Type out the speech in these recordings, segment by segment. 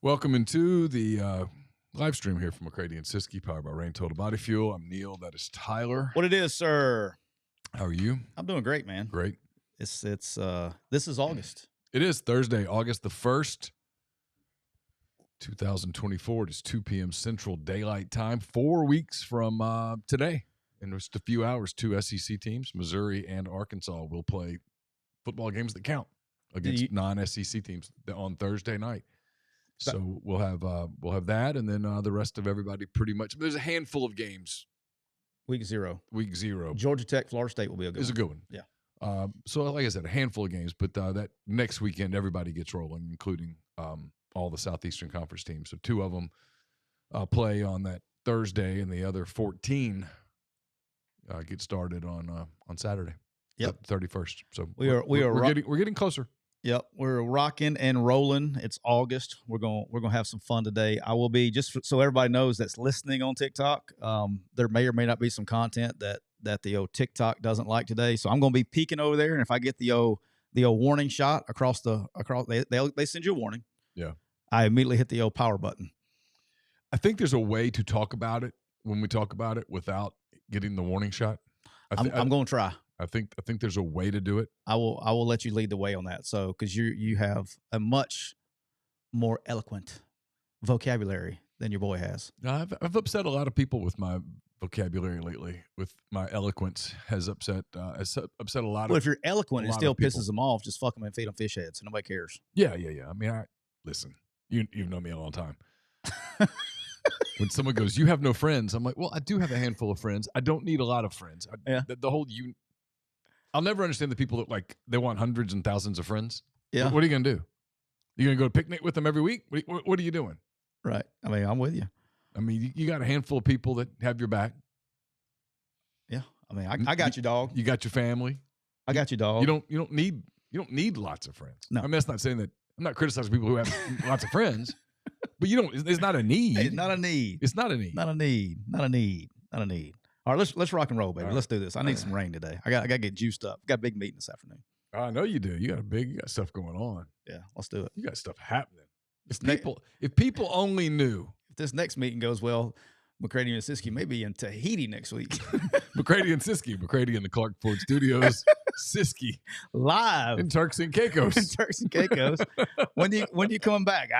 Welcome into the live stream here from McCready and Siskey, powered by Rain Total Body Fuel. I'm Neil. That is Tyler. What it is, sir? How are you? I'm doing great, man. Great. This is August. It is Thursday, August the 1st, 2024. It is 2 p.m. Central Daylight Time. 4 weeks from today. In just a few hours, two SEC teams, Missouri and Arkansas, will play football games that count against non-SEC teams on Thursday night. So we'll have that, and then the rest of everybody pretty much. There's a handful of games. Week zero. Georgia Tech, Florida State will be a good one. It's a good one. Yeah. So like I said, a handful of games, but that next weekend everybody gets rolling, including all the Southeastern Conference teams. So two of them play on that Thursday, and the other 14 get started on Saturday. Yep. 31st. So we're getting closer. Yep, we're rocking and rolling. It's August. We're gonna have some fun today. I will be so everybody knows that's listening on TikTok. There may or may not be some content that the old TikTok doesn't like today. So I'm gonna be peeking over there, and if I get the old warning shot across they send you a warning. Yeah, I immediately hit the old power button. I think there's a way to talk about it when we talk about it without getting the warning shot. I'm going to try. I think there's a way to do it. I will let you lead the way on that. So, because you have a much more eloquent vocabulary than your boy has. I've upset a lot of people with my vocabulary lately. With my eloquence has upset a lot of. Well, if you're eloquent, it still pisses them off. Just fuck them and feed them fish heads. Nobody cares. Yeah. I mean, listen. You've known me a long time. When someone goes, "You have no friends," I'm like, "Well, I do have a handful of friends. I don't need a lot of friends." The whole you. I'll never understand the people that they want hundreds and thousands of friends. Yeah. What are you going to do? You going to go to picnic with them every week? What are you doing? Right. I mean, I'm with you. I mean, you got a handful of people that have your back. Yeah. I mean, I got you, dog. You got your family. I got you, dog. You don't need lots of friends. No. I mean, that's not saying that. I'm not criticizing people who have lots of friends, but it's not a need. It's not a need. It's not a need. Not a need. Not a need. Not a need. All right, let's rock and roll, baby. Right. Let's do this. I need some rain today. I got to get juiced up. Got a big meeting this afternoon. I know you do. You got stuff going on. Yeah, let's do it. You got stuff happening. If people only knew. If this next meeting goes well, McCready and Siskey may be in Tahiti next week. McCready and Siskey. McCready in the Clark Ford Studios. Siskey live in Turks and Caicos. When you coming back?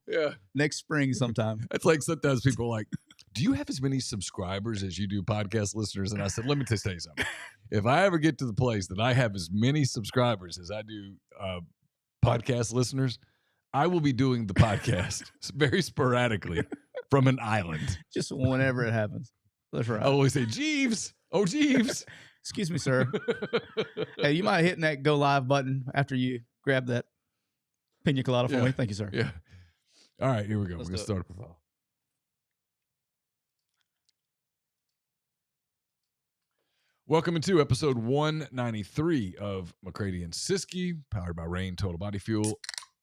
Yeah, next spring sometime. That's like sometimes people are like, do you have as many subscribers as you do podcast listeners? And I said, let me just tell you something. If I ever get to the place that I have as many subscribers as I do podcast listeners, I will be doing the podcast very sporadically from an island. Just whenever it happens. That's right. I always say, Jeeves. Oh, Jeeves. Excuse me, sir. Hey, you mind hitting that go live button after you grab that pina colada for me? Thank you, sir. Yeah. All right, here we go. We're going to start with all. Welcome into episode 193 of McCready and Siskey, powered by Rain Total Body Fuel.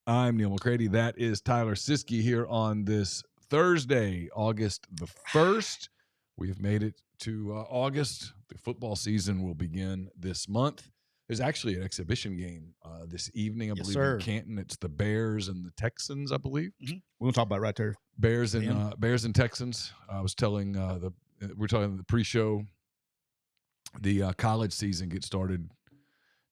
I'm Neil McCready. That is Tyler Siskey here on this Thursday, August the 1st. We have made it to August. The football season will begin this month. There's actually an exhibition game this evening, I believe, in Canton. It's the Bears and the Texans, I believe. Mm-hmm. We're going to talk about it right there. Bears and Texans. I was telling we're talking the pre-show. The college season gets started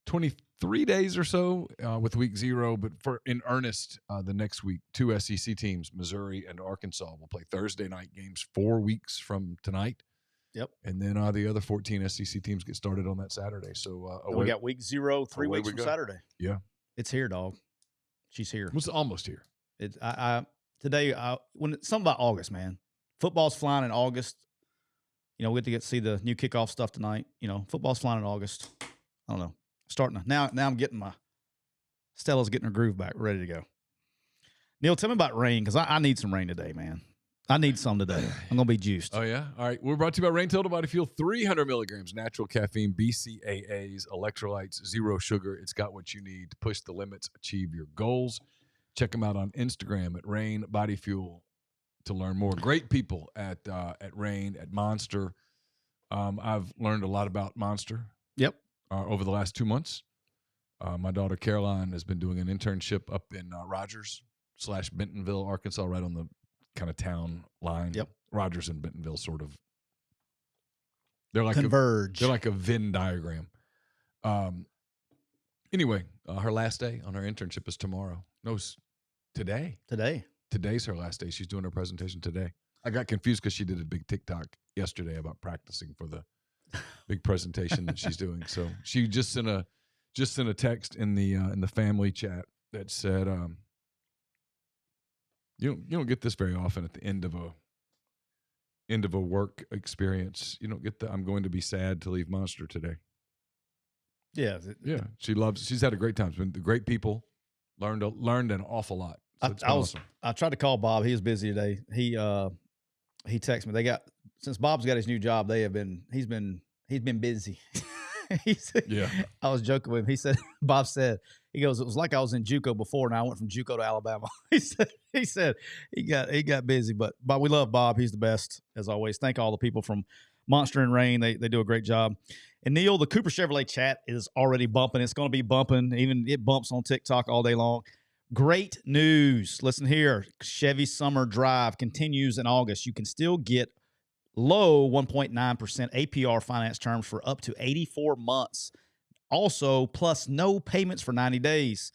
23 days or so with week 0, but in earnest the next week, two SEC teams, Missouri and Arkansas, will play Thursday night games 4 weeks from tonight. Yep. And then the other 14 SEC teams get started on that Saturday. So we got week 0, 3 weeks from Saturday. Yeah. It's here, dog. She's here. It's almost here. Today, when it's something about August, man. Football's flying in August. You know, we get to see the new kickoff stuff tonight. You know, football's flying in August. I don't know. Starting to, now I'm getting Stella's getting her groove back, ready to go. Neil, tell me about rain, because I need some rain today, man. I need some today. I'm going to be juiced. Oh, yeah? All right. We're brought to you by Rain Total Body Fuel. 300 milligrams natural caffeine, BCAAs, electrolytes, zero sugar. It's got what you need to push the limits, achieve your goals. Check them out on Instagram at Rain Body Fuel to learn more. Great people at Rain, at Monster. I've learned a lot about Monster. Yep. Over the last 2 months. My daughter Caroline has been doing an internship up in Rogers. / Bentonville, Arkansas, right on the kind of town line. Yep. Rogers and Bentonville sort of. They're like Converge. They're like a Venn diagram. Anyway, her last day on her internship is tomorrow. No, today. Today's her last day. She's doing her presentation today. I got confused because she did a big TikTok yesterday about practicing for the big presentation that she's doing. So she just sent a text in the family chat that said, you don't get this very often at the end of a work experience. You don't get the I'm going to be sad to leave Monster today. Yeah. Yeah. She's had a great time. It's been great people. Learned an awful lot. So awesome. I tried to call Bob. He was busy today. He texted me. Since Bob's got his new job, he's been busy. He said, yeah. I was joking with him. He said, Bob said, he goes, it was like I was in JUCO before, and I went from JUCO to Alabama. He said he got busy, but we love Bob. He's the best as always. Thank all the people from Monster and Rain. They do a great job. And Neil, the Cooper Chevrolet chat is already bumping. It's going to be bumping. Even it bumps on TikTok all day long. Great news. Listen here. Chevy Summer Drive continues in August. You can still get low 1.9% APR finance terms for up to 84 months. Also, plus no payments for 90 days.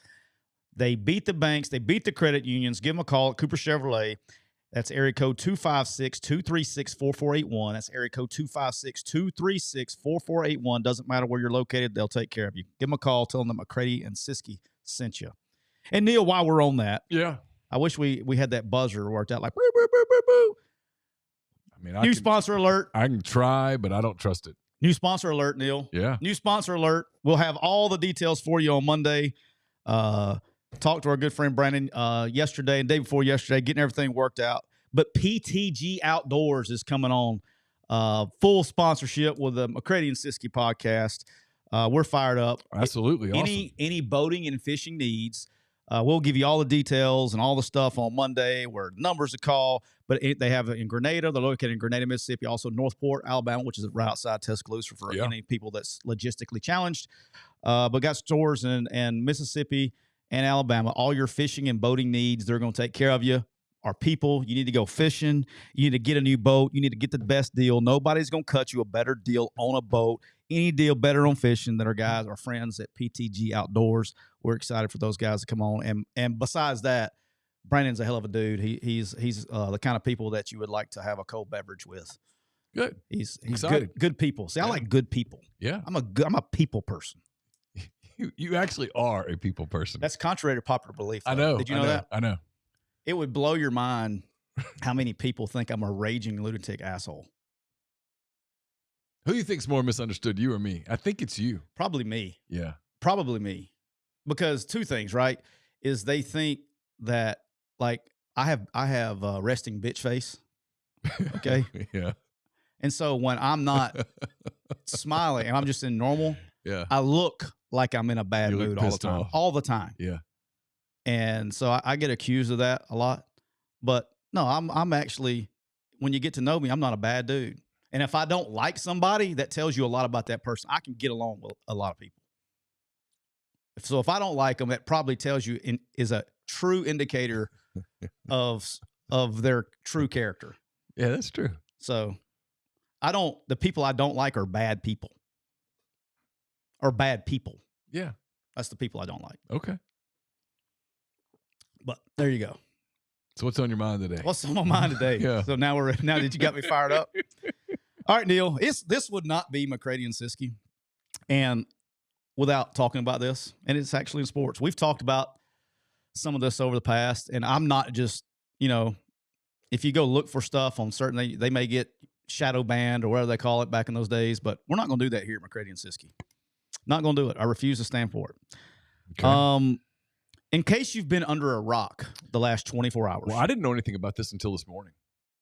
They beat the banks. They beat the credit unions. Give them a call at Cooper Chevrolet. That's area code 256-236-4481. That's area code 256-236-4481. Doesn't matter where you're located. They'll take care of you. Give them a call. Tell them that McCready and Siskey sent you. And Neil, while we're on that, yeah, I wish we had that buzzer worked out like boo, boo, boo, boo, boo. I mean, New sponsor alert. I can try, but I don't trust it. New sponsor alert, Neil. Yeah. New sponsor alert. We'll have all the details for you on Monday. Talked to our good friend Brandon yesterday and day before yesterday, getting everything worked out. But PTG Outdoors is coming on. Full sponsorship with the McCready and Siskey podcast. We're fired up. Absolutely. Awesome. Any boating and fishing needs, we'll give you all the details and all the stuff on Monday, where numbers to call. But they have it in Grenada. They're located in Grenada, Mississippi. Also Northport, Alabama, which is right outside Tuscaloosa for any people that's logistically challenged. But got stores in Mississippi and Alabama. All your fishing and boating needs, they're going to take care of you. Our people, you need to go fishing. You need to get a new boat. You need to get the best deal. Nobody's going to cut you a better deal on a boat. Any deal better on fishing than our guys, our friends at PTG Outdoors. We're excited for those guys to come on. And besides that, Brandon's a hell of a dude. He's the kind of people that you would like to have a cold beverage with. Good. He's excited. Good people. See, I like good people. Yeah. I'm a people person. You actually are a people person. That's contrary to popular belief, though. I know. Did you know that? I know. It would blow your mind how many people think I'm a raging lunatic asshole. Who do you think's more misunderstood, you or me? I think it's you. Probably me. Yeah. Probably me. Because two things, right? Is they think that like I have resting bitch face. Okay. Yeah. And so when I'm not smiling and I'm just in normal, I look like I'm in a bad mood all the time. Off. All the time. Yeah. And so I get accused of that a lot. But no, I'm actually, when you get to know me, I'm not a bad dude. And if I don't like somebody, that tells you a lot about that person. I can get along with a lot of people. So if I don't like them, that probably tells you is a true indicator of their true character. Yeah, that's true. So the people I don't like are bad people. Or bad people. Yeah. That's the people I don't like. Okay. But there you go. So what's on your mind today? What's on my mind today? Yeah. So now that you got me fired up. All right, Neil. This would not be McCready and Siskey, and without talking about this, and it's actually in sports. We've talked about some of this over the past, and I'm not just, if you go look for stuff on certain, they may get shadow banned or whatever they call it back in those days, but we're not going to do that here at McCready and Siskey. Not going to do it. I refuse to stand for it. Okay. In case you've been under a rock the last 24 hours. Well, I didn't know anything about this until this morning.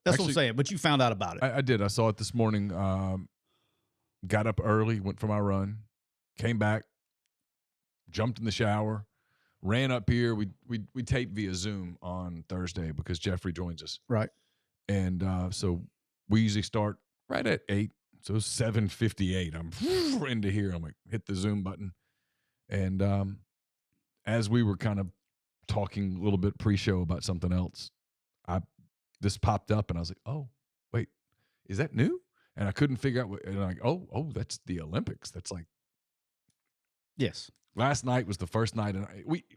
That's what I'm saying, but you found out about it. I did. I saw it this morning. Got up early, went for my run, came back, jumped in the shower, ran up here. We tape via Zoom on Thursday because Jeffrey joins us. Right. And so we usually start right at 8. So 7:58. I'm into here. I'm like, hit the Zoom button. And as we were kind of talking a little bit pre-show about something else, this popped up, and I was like, oh, wait, is that new? And I couldn't figure out what, and I'm like, oh, that's the Olympics. That's like, yes. last night was the first night, and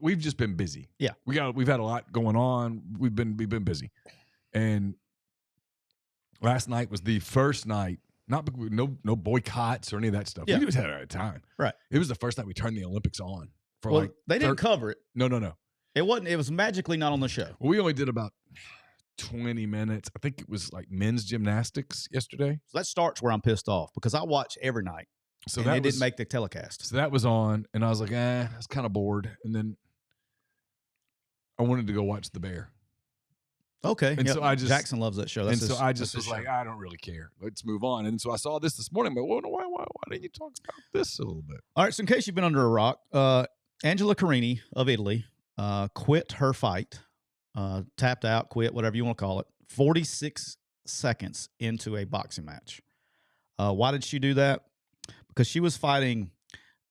we've just been busy. Yeah. We've had a lot going on. We've been busy. And last night was the first night, no boycotts or any of that stuff. Yeah. We just had a time. Right. It was the first night we turned the Olympics on. Well, they didn't cover it. No. It wasn't. It was magically not on the show. Well, we only did about 20 minutes. I think it was like men's gymnastics yesterday. So that starts where I'm pissed off because I watch every night. So and they didn't make the telecast. So that was on, and I was like, I was kind of bored. And then I wanted to go watch The Bear. Okay. And so Jackson loves that show. That's so I just was like, I don't really care. Let's move on. And so I saw this morning. I'm like, why didn't you talk about this a little bit? All right. So in case you've been under a rock, Angela Carini of Italy quit her fight, tapped out, quit, whatever you want to call it, 46 seconds into a boxing match. Why did she do that? Because she was fighting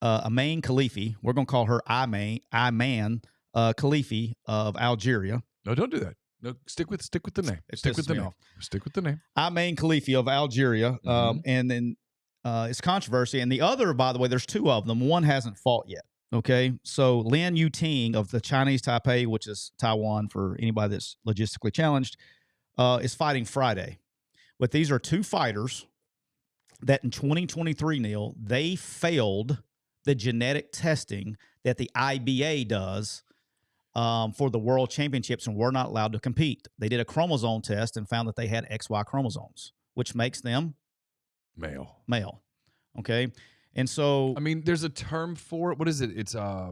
Amain Khalifi. We're going to call her Ayman Khalifi of Algeria. No, don't do that. No, stick with the name. Stick with the name. Stick with the name. Ayman Khalifi of Algeria. And then it's controversy. And the other, by the way, there's two of them. One hasn't fought yet. Okay. So Lin Yuting of the Chinese Taipei, which is Taiwan for anybody that's logistically challenged, is fighting Friday. But these are two fighters that in 2023, Neil, they failed the genetic testing that the IBA does for the world championships and were not allowed to compete. They did a chromosome test and found that they had XY chromosomes, which makes them male. Okay. And so, I mean, there's a term for it. What is it? It's I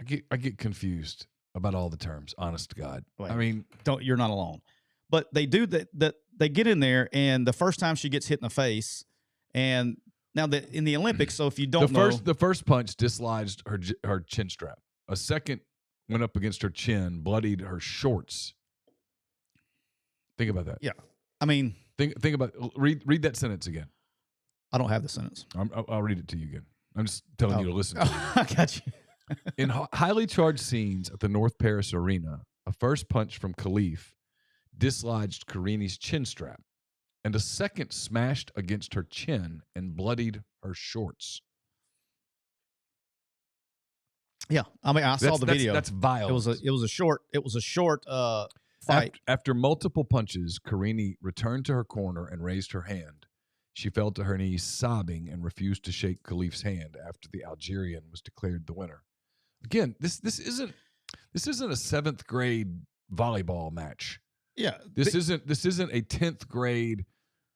get confused about all the terms, honest to God. Wait, I mean, you're not alone. But they do that they get in there, and the first time she gets hit in the face, and now that in the Olympics, so if you don't know, the first punch dislodged her chin strap. A second went up against her chin, bloodied her shorts. Think about that. Yeah, I mean, think about read that sentence again. I don't have the sentence. I'll read it to you again. I'm just telling you to listen. To I got you. In highly charged scenes at the North Paris Arena, a first punch from Khalif dislodged Karini's chin strap, and a second smashed against her chin and bloodied her shorts. Yeah, I mean, I saw the video. That's vile. It was a short fight. After multiple punches, Carini returned to her corner and raised her hand. She fell to her knees, sobbing, and refused to shake Khalif's hand after the Algerian was declared the winner. Again, this isn't a 7th grade volleyball match. Yeah, this isn't a 10th grade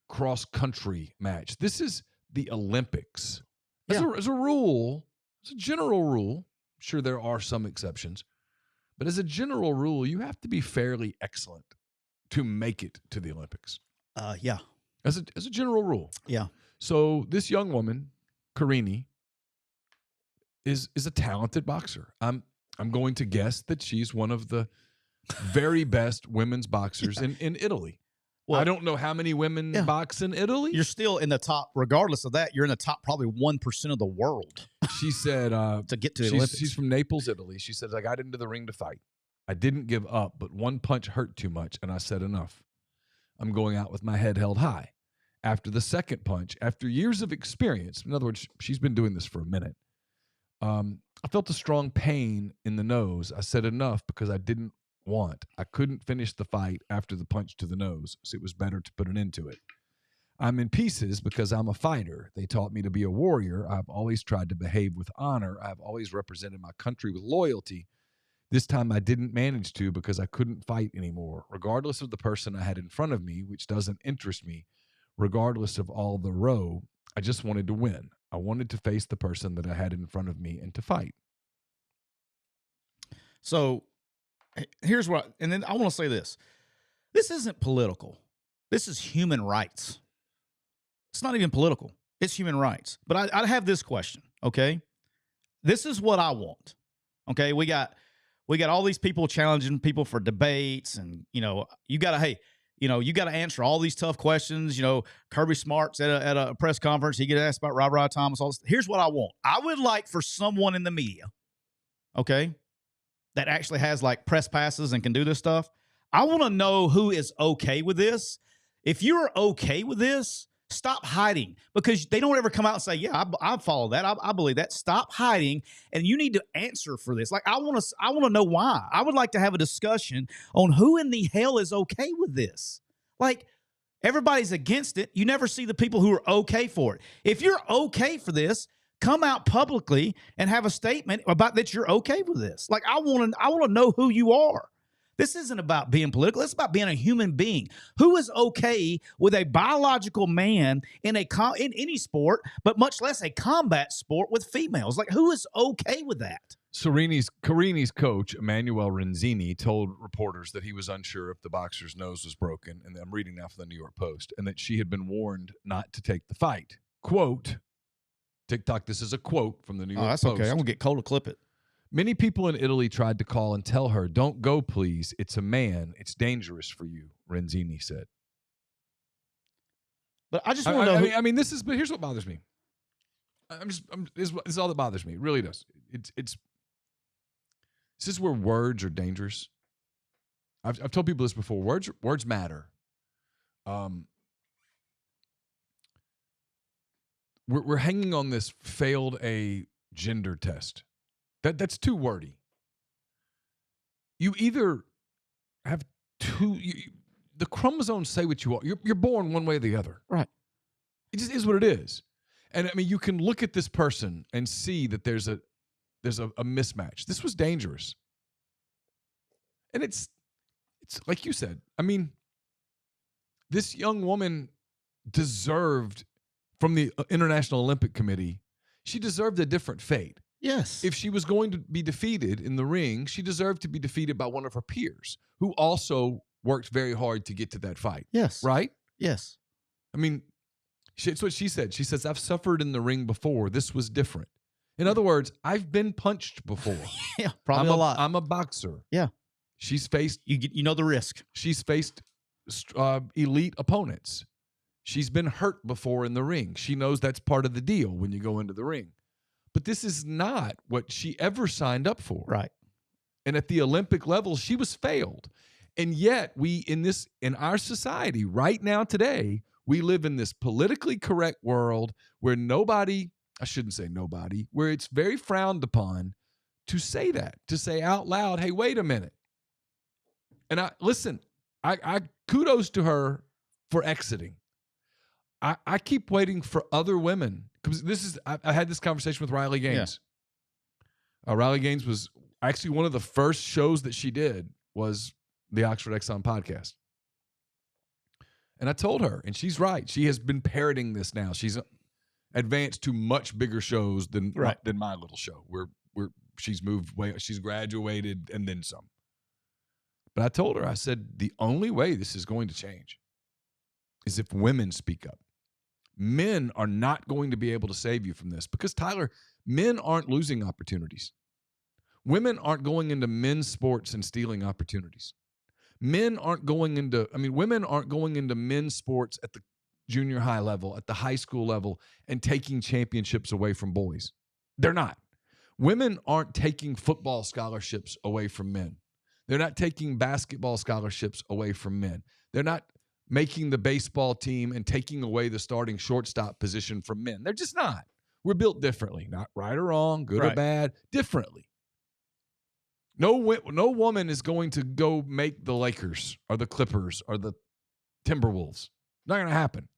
cross country match. This is the Olympics. As a rule, as a general rule, I'm sure there are some exceptions, but as a general rule, you have to be fairly excellent to make it to the Olympics. Yeah. As a general rule. Yeah. So this young woman, Carini, is a talented boxer. I'm going to guess that she's one of the very best women's boxers in Italy. Well, I don't know how many women box in Italy. You're still in the top, regardless of that. You're in the top probably 1% of the world. She said to get to the Olympics. She's from Naples, Italy. She says, I got into the ring to fight. I didn't give up, but one punch hurt too much, and I said enough. I'm going out with my head held high. After the second punch, after years of experience, in other words, she's been doing this for a minute, I felt a strong pain in the nose. I said enough because I didn't want. I couldn't finish the fight after the punch to the nose, so it was better to put an end to it. I'm in pieces because I'm a fighter. They taught me to be a warrior. I've always tried to behave with honor. I've always represented my country with loyalty. This time I didn't manage to because I couldn't fight anymore, regardless of the person I had in front of me, which doesn't interest me. Regardless of all the row, I just wanted to win. I wanted to face the person that I had in front of me and to fight. So here's what, and then I want to say this. This isn't political. This is human rights. It's not even political. It's human rights. But I have this question, okay? This is what I want, okay? We got all these people challenging people for debates, and, you got to answer all these tough questions. Kirby Smart's at a press conference. He gets asked about Robert Thomas. All this. Here's what I want. I would like for someone in the media, okay, that actually has like press passes and can do this stuff. I want to know who is okay with this. If you're okay with this, stop hiding, because they don't ever come out and say, yeah, I follow that. I believe that. Stop hiding. And you need to answer for this. Like, I want to know why. I would like to have a discussion on who in the hell is okay with this. Like, everybody's against it. You never see the people who are okay for it. If you're okay for this, come out publicly and have a statement about that you're okay with this. Like, I want to know who you are. This isn't about being political. It's about being a human being. Who is okay with a biological man in any sport, but much less a combat sport with females? Like, who is okay with that? Carini's coach, Emmanuel Renzini, told reporters that he was unsure if the boxer's nose was broken, and I'm reading now from the New York Post, and that she had been warned not to take the fight. Quote, TikTok, this is a quote from the New York Post. Oh, that's okay. I'm going to get Cole to clip it. Many people in Italy tried to call and tell her, don't go, please. It's a man. It's dangerous for you, Renzini said. But I just want to know. I mean, but here's what bothers me. This is all that bothers me. It really does. This is where words are dangerous. I've told people this before. Words matter. We're hanging on this failed a gender test. That's too wordy. You either have the chromosomes say what you are. You're born one way or the other. Right. It just is what it is. And I mean, you can look at this person and see that there's a mismatch. This was dangerous. And it's like you said. I mean, this young woman deserved, from the International Olympic Committee, she deserved a different fate. Yes. If she was going to be defeated in the ring, she deserved to be defeated by one of her peers who also worked very hard to get to that fight. Yes. Right? Yes. I mean, it's what she said. She says, I've suffered in the ring before. This was different. In other words, I've been punched before. Yeah, probably a lot. I'm a boxer. Yeah. She's faced... You know the risk. She's faced elite opponents. She's been hurt before in the ring. She knows that's part of the deal when you go into the ring. But this is not what she ever signed up for. Right. And at the Olympic level, she was failed. And yet in our society right now today, we live in this politically correct world where I shouldn't say nobody, where it's very frowned upon to say that, to say out loud, hey, wait a minute. And I kudos to her for exiting. I keep waiting for other women, because I had this conversation with Riley Gaines. Yeah. Riley Gaines was actually one of the first shows that she did was the Oxford Exxon podcast. And I told her, and she's right. She has been parroting this now. She's advanced to much bigger shows than my little show. She's moved way, she's graduated and then some. But I told her, I said, the only way this is going to change is if women speak up. Men are not going to be able to save you from this, because, Tyler, men aren't losing opportunities. Women aren't going into men's sports and stealing opportunities. Women aren't going into men's sports at the junior high level, at the high school level, and taking championships away from boys. They're not. Women aren't taking football scholarships away from men. They're not taking basketball scholarships away from men. They're not making the baseball team and taking away the starting shortstop position from men. They're just not. We're built differently, not right or wrong, good or bad, differently. No woman is going to go make the Lakers or the Clippers or the Timberwolves. Not going to happen.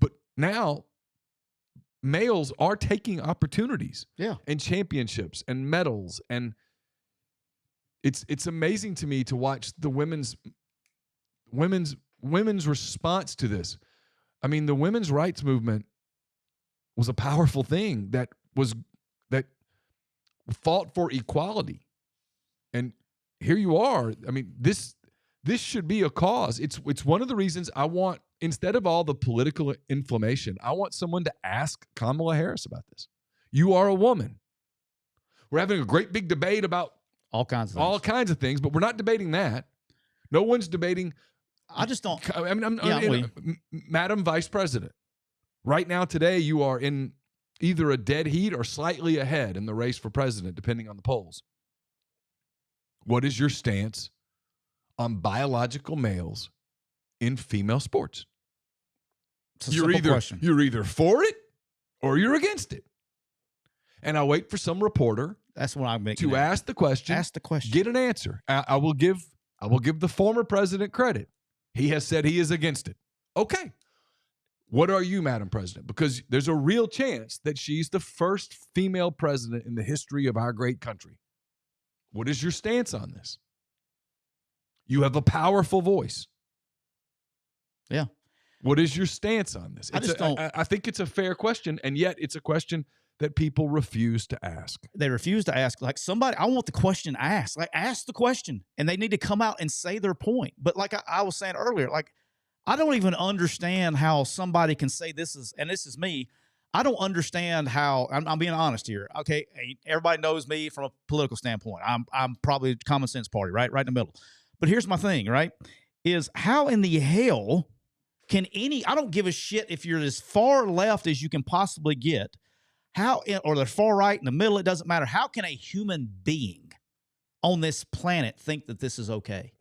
But now males are taking opportunities, and championships and medals, and it's amazing to me to watch the women's response to this. I mean, the women's rights movement was a powerful thing that fought for equality. And here you are. I mean, this should be a cause. It's one of the reasons I want, instead of all the political inflammation, I want someone to ask Kamala Harris about this. You are a woman. We're having a great big debate about all kinds of things, but we're not debating that. No one's debating. I just don't. I mean, Madam Vice President, right now today you are in either a dead heat or slightly ahead in the race for president, depending on the polls. What is your stance on biological males in female sports? It's a simple question. You're either for it or you're against it. And I wait for some reporter That's what I'm making to ask the question. Ask the question. Get an answer. I will give the former president credit. He has said he is against it. Okay. What are you, Madam President? Because there's a real chance that she's the first female president in the history of our great country. What is your stance on this? You have a powerful voice. Yeah. What is your stance on this? I think it's a fair question, and yet it's a question that people refuse to ask. They refuse to ask. Like, somebody, I want the question asked. Like, ask the question, and they need to come out and say their point. But like I was saying earlier, like, I don't even understand how somebody can say this is me. I don't understand how, I'm being honest here. Okay, everybody knows me from a political standpoint. I'm probably a common sense party, right in the middle. But here's my thing, right, is how in the hell can I don't give a shit if you're as far left as you can possibly get, or the far right, in the middle, it doesn't matter. How can a human being on this planet think that this is okay?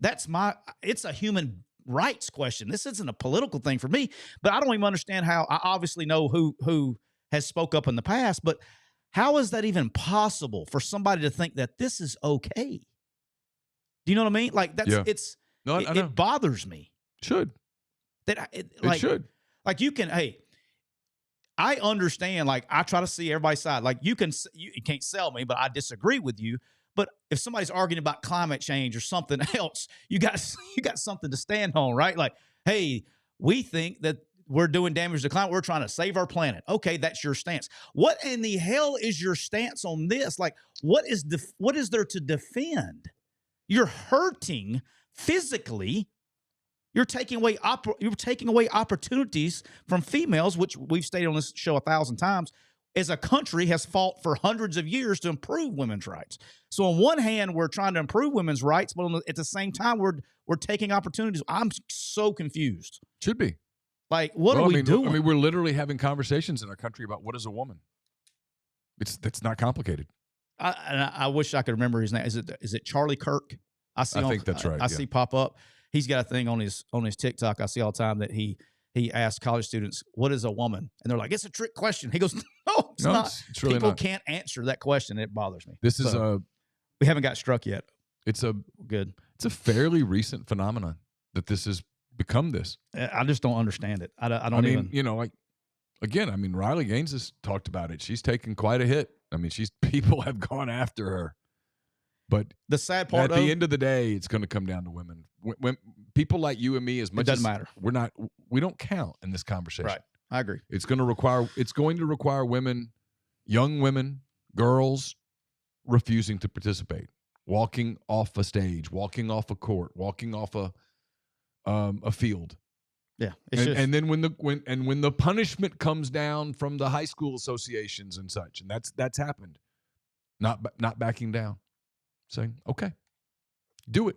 It's a human rights question. This isn't a political thing for me, but I don't even understand how. I obviously know who has spoke up in the past, but how is that even possible for somebody to think that this is okay? Do you know what I mean? Like, it bothers me. Should. It should. Like, you can, I understand, like, I try to see everybody's side. Like, you can't sell me, but I disagree with you. But if somebody's arguing about climate change or something else, you got something to stand on, right? Like, hey, we think that we're doing damage to the climate. We're trying to save our planet. Okay, that's your stance. What in the hell is your stance on this? Like, what is there to defend? You're hurting physically. You're taking away opportunities from females, which we've stated on this show 1,000 times, as a country has fought for hundreds of years to improve women's rights. So on one hand, we're trying to improve women's rights, but at the same time, we're taking opportunities. I'm so confused. Should be. Like, what are we doing? I mean, we're literally having conversations in our country about what is a woman. It's not complicated. I wish I could remember his name. Is it Charlie Kirk? I think that's right. I see pop up. He's got a thing on his TikTok I see all the time that he asks college students, what is a woman? And they're like, it's a trick question. He goes, no, it's not. It's really People can't answer that question. It bothers me. We haven't got struck yet. It's a fairly recent phenomenon that this has become this. I just don't understand it. I mean, Riley Gaines has talked about it. She's taken quite a hit. I mean, people have gone after her. But the sad part, at the end of the day, it's going to come down to women. When people like you and me, as much it doesn't as matter, we don't count in this conversation. Right, I agree. It's going to require women, young women, girls, refusing to participate, walking off a stage, walking off a court, walking off a field. Yeah, and then when the punishment comes down from the high school associations and such, and that's happened, not backing down. Saying, okay, do it.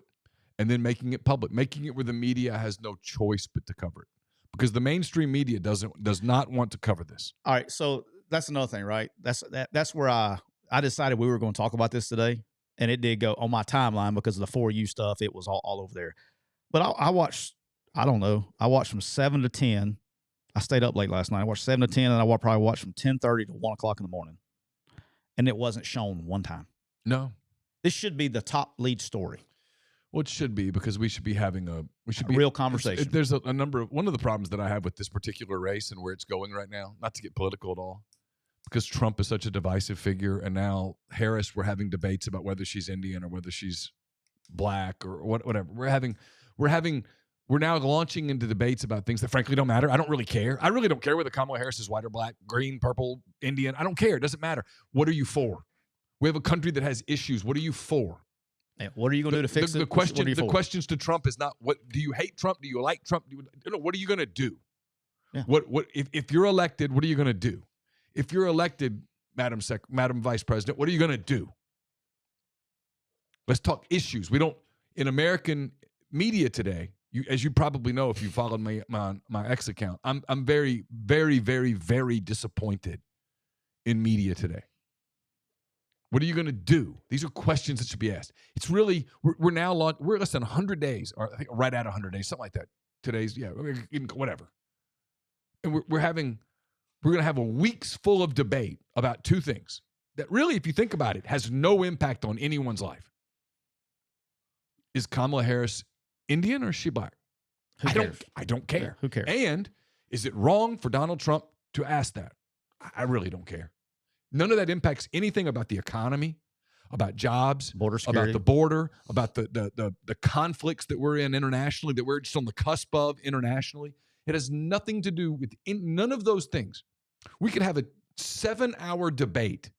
And then making it public, making it where the media has no choice but to cover it. Because the mainstream media does not want to cover this. All right, so that's another thing, right? That's where I decided we were going to talk about this today, and it did go on my timeline because of the 4U stuff. It was all over there. But I watched from 7 to 10. I stayed up late last night. I watched 7 to 10, and I probably watched from 10:30 to 1 o'clock in the morning. And it wasn't shown one time. No. This should be the top lead story. Well, it should be, because we should be having a real conversation. There's a number of, one of the problems that I have with this particular race and where it's going right now, not to get political at all, because Trump is such a divisive figure, and now Harris, we're having debates about whether she's Indian or whether she's black or whatever. We're now launching into debates about things that frankly don't matter. I don't really care. I really don't care whether Kamala Harris is white or black, green, purple, Indian. I don't care. It doesn't matter. What are you for? We have a country that has issues. What are you for? Yeah, what are you going to do to fix it? The questions to Trump is not, what do you hate Trump? Do you like Trump? What are you going to do? Yeah. If you're elected, what are you going to do? If you're elected, Madam Vice President, what are you going to do? Let's talk issues. We don't, in American media today, as you probably know if you followed my X account, I'm very, very, very, very disappointed in media today. What are you going to do? These are questions that should be asked. It's really we're less than 100 days, or I think right at 100 days, something like that. Today's whatever, and we're going to have a week's full of debate about two things that really, if you think about it, has no impact on anyone's life. Is Kamala Harris Indian or is she black? I don't care. Yeah, who cares? And is it wrong for Donald Trump to ask that? I really don't care. None of that impacts anything about the economy, about jobs, border security, about the border, about the conflicts that we're in internationally, that we're just on the cusp of internationally. It has nothing to do with none of those things. We could have a 7-hour debate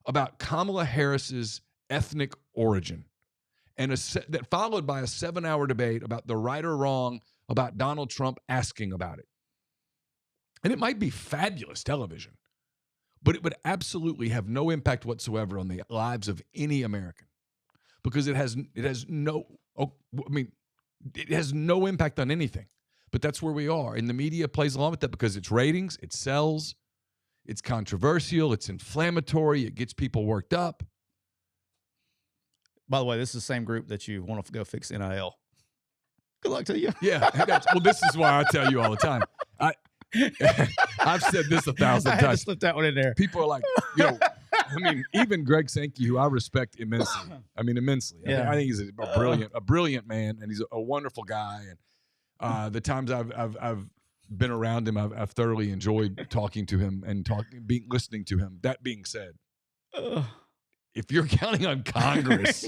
about Kamala Harris's ethnic origin, and that followed by a 7-hour debate about the right or wrong about Donald Trump asking about it. And it might be fabulous television, but it would absolutely have no impact whatsoever on the lives of any American, because it has no impact on anything. But that's where we are, and the media plays along with that because it's ratings, it sells, it's controversial, it's inflammatory, it gets people worked up. By the way, this is the same group that you want to go fix NIL. Good luck to you. Yeah. Well, this is why I tell you all the time. I've said this 1,000 times. I had to slip that one in there. People are like, even Greg Sankey, who I respect immensely. Immensely. Yeah. I think he's a brilliant man, and he's a wonderful guy. And the times I've been around him, I've thoroughly enjoyed talking to him and listening to him. That being said, if you're counting on Congress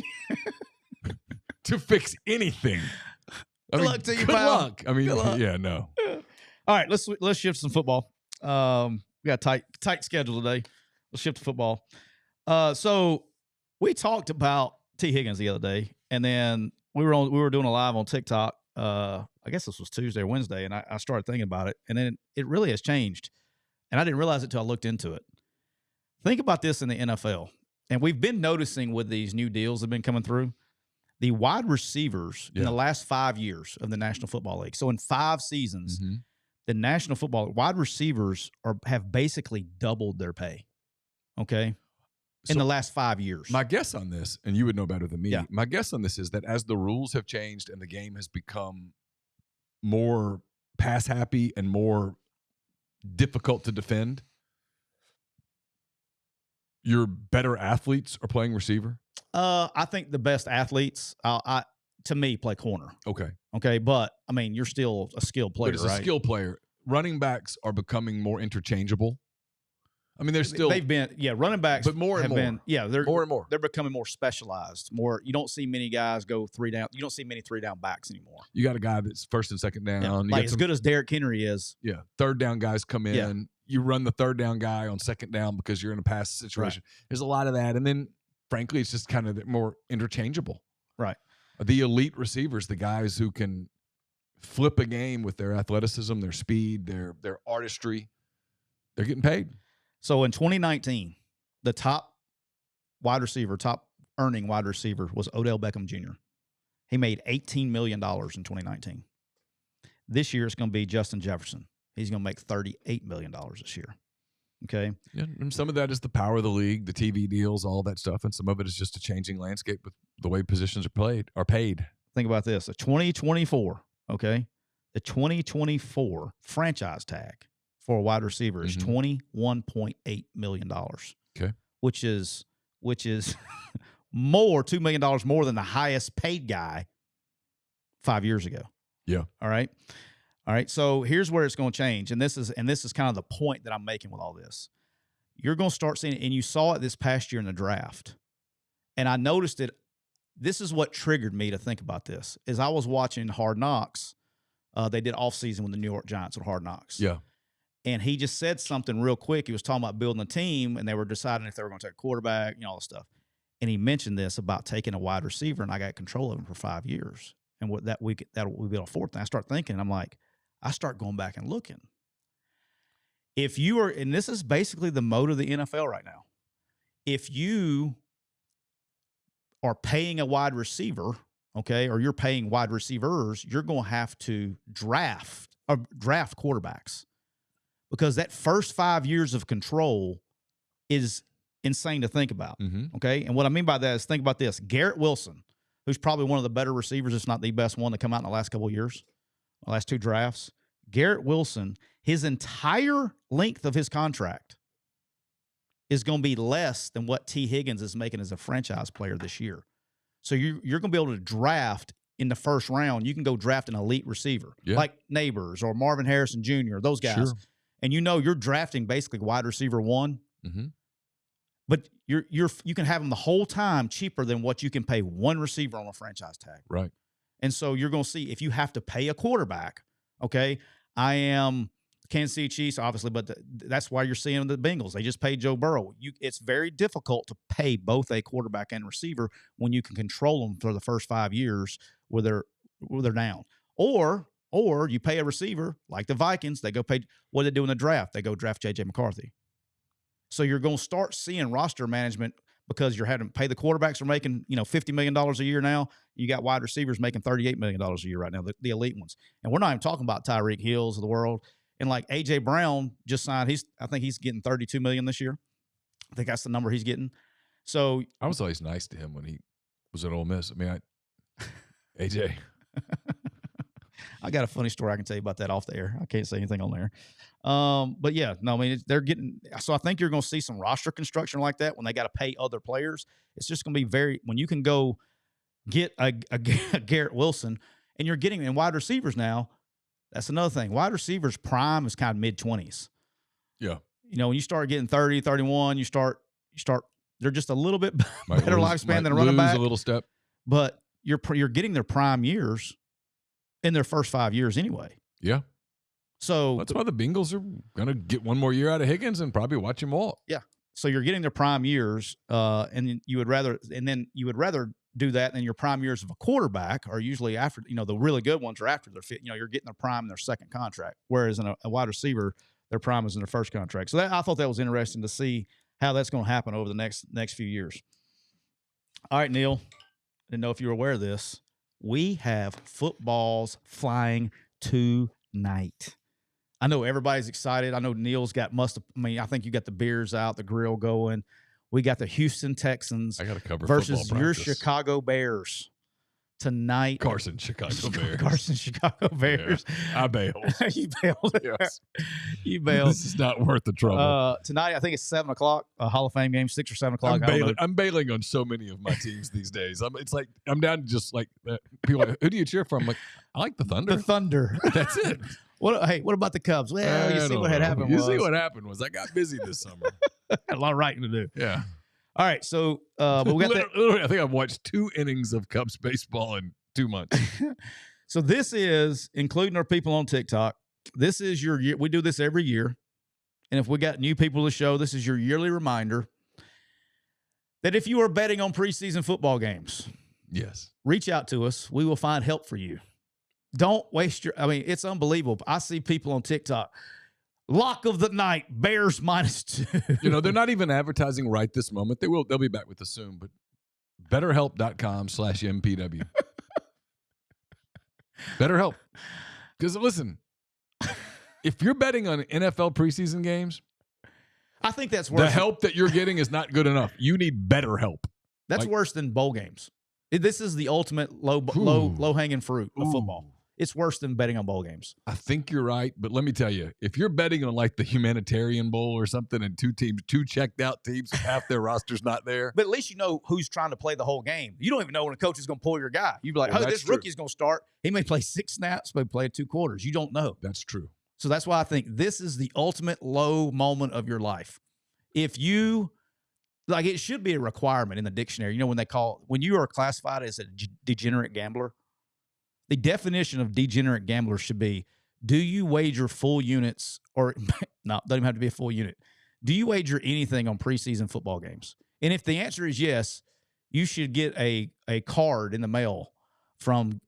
to fix anything, good luck to you, good pal. luck. Good luck. Yeah, no. All right, let's shift some football. We got a tight schedule today. Let's shift to football. So we talked about T. Higgins the other day, and then we were doing a live on TikTok. I guess this was Tuesday or Wednesday, and I started thinking about it, and then it really has changed, and I didn't realize it till I looked into it. Think about this in the NFL, and we've been noticing with these new deals that have been coming through, the wide receivers in the last 5 years of the National Football League. So in 5 seasons, the National Football wide receivers have basically doubled their pay. Okay. In the last 5 years. My guess on this, and you would know better than me, my guess on this is that as the rules have changed and the game has become more pass happy and more difficult to defend, your better athletes are playing receiver? I think the best athletes, to me, play corner. Okay. But you're still a skilled player, but as a skilled player, running backs are becoming more interchangeable. They're still running backs, but more and more. They're more and more. They're becoming more specialized. You don't see many guys go 3 down. You don't see many 3 down backs anymore. You got a guy that's first and second down. Yeah. As good as Derrick Henry is. Yeah. Third down guys come in. Yeah. You run the third down guy on second down because you're in a pass situation. Right. There's a lot of that, and then frankly, it's just kind of more interchangeable. Right. The elite receivers, the guys who can flip a game with their athleticism, their speed, their artistry, they're getting paid. So in 2019, the top earning wide receiver was Odell Beckham Jr. He made $18 million in 2019. This year it's going to be Justin Jefferson. He's going to make $38 million this year. Okay. Yeah, and some of that is the power of the league, the TV deals, all that stuff, and some of it is just a changing landscape with the way positions are paid. Think about this: the 2024, okay, the 2024 franchise tag for a wide receiver is $21.8 million. Okay, which is $2 million more than the highest paid guy 5 years ago. Yeah. All right. So here's where it's going to change, and this is kind of the point that I'm making with all this. You're going to start seeing it, and you saw it this past year in the draft, and I noticed it. This is what triggered me to think about this. Is I was watching Hard Knocks. They did off season with the New York Giants with Hard Knocks. Yeah. And he just said something real quick. He was talking about building a team, and they were deciding if they were going to take a quarterback, all this stuff. And he mentioned this about taking a wide receiver, and I got control of him for 5 years, and what that week that would be a fourth. And I start thinking, I'm like. I start going back and looking. If you are, and this is basically the mode of the NFL right now, if you are paying a wide receiver, okay, or you're paying wide receivers, you're going to have to draft quarterbacks, because that first 5 years of control is insane to think about. Okay. And what I mean by that is, think about this. Garrett Wilson, who's probably one of the better receivers, if not the best one to come out in the last couple of years, the last 2 drafts. Garrett Wilson, his entire length of his contract is going to be less than what T. Higgins is making as a franchise player this year. So you're going to be able to draft in the first round. You can go draft an elite receiver like Neighbors or Marvin Harrison Jr., those guys. Sure. And you're drafting basically wide receiver 1. But you can have them the whole time cheaper than what you can pay one receiver on a franchise tag. Right. And so you're going to see, if you have to pay a quarterback, okay, I am Kansas City Chiefs, obviously, but that's why you're seeing the Bengals. They just paid Joe Burrow. It's very difficult to pay both a quarterback and receiver when you can control them for the first 5 years where they're down. Or you pay a receiver like the Vikings. They go pay. What do they do in the draft? They go draft J.J. McCarthy. So you're going to start seeing roster management, because you're having to pay the quarterbacks are making, $50 million a year now. You got wide receivers making $38 million a year right now, the elite ones. And we're not even talking about Tyreek Hills of the world. And like A.J. Brown just signed. I think he's getting $32 million this year. I think that's the number he's getting. So I was always nice to him when he was at Ole Miss. I mean, AJ. I got a funny story I can tell you about that off the air. I can't say anything on there. But yeah, no, I mean, they're getting, so I think you're going to see some roster construction like that when they got to pay other players. It's just going to be when you can go get a Garrett Wilson, and you're getting in wide receivers now. That's another thing. Wide receivers prime is kind of mid-20s. Yeah. When you start getting 30, 31, you start, they're just a little bit better lifespan than a running back. A little step. But you're getting their prime years in their first 5 years anyway. Yeah. So that's why the Bengals are going to get one more year out of Higgins and probably watch him walk. Yeah. So you're getting their prime years, and you would rather do that than your prime years of a quarterback are usually after, the really good ones are after their fit. You're getting their prime in their second contract, whereas in a wide receiver, their prime is in their first contract. So I thought that was interesting to see how that's going to happen over the next few years. All right, Neil, I didn't know if you were aware of this. We have footballs flying tonight. I know everybody's excited. I know Neil's got I think you got the beers out, the grill going. We got the Houston Texans versus your Chicago Bears tonight. Carson, Chicago Bears. Carson, Chicago Bears. Yeah, I bailed. You bailed. Yes. You bailed. This is not worth the trouble. Tonight, I think it's 7 o'clock, a Hall of Fame game, 6 or 7 o'clock. I'm bailing on so many of my teams these days. It's like I'm down to just like people. Like, who do you cheer for? I'm like, I like the Thunder. The Thunder. That's it. What about the Cubs? Well, you see what had happened. You see what happened was I got busy this summer. Had a lot of writing to do. Yeah. All right. So, but we got literally, I think I've watched 2 innings of Cubs baseball in 2 months. So this is, including our people on TikTok, this is your year. We do this every year. And if we got new people to show, this is your yearly reminder that if you are betting on preseason football games, yes, reach out to us. We will find help for you. Don't waste it's unbelievable. I see people on TikTok. Lock of the night, Bears -2. They're not even advertising right this moment. They'll be back with us soon, but betterhelp.com/MPW. BetterHelp. Because listen, if you're betting on NFL preseason games, I think that's worse. The help that you're getting is not good enough. You need better help. That's worse than bowl games. This is the ultimate low hanging fruit of football. It's worse than betting on bowl games. I think you're right, but let me tell you, if you're betting on like the Humanitarian Bowl or something and 2 checked out teams, half their roster's not there. But at least you know who's trying to play the whole game. You don't even know when a coach is going to pull your guy. You'd be like, this rookie's going to start. He may play 6 snaps, may play 2 quarters. You don't know. That's true. So that's why I think this is the ultimate low moment of your life. If you, it should be a requirement in the dictionary. When you are classified as a degenerate gambler, the definition of degenerate gambler should be, do you wager full units or no, don't even have to be a full unit. Do you wager anything on preseason football games? And if the answer is yes, you should get a card in the mail from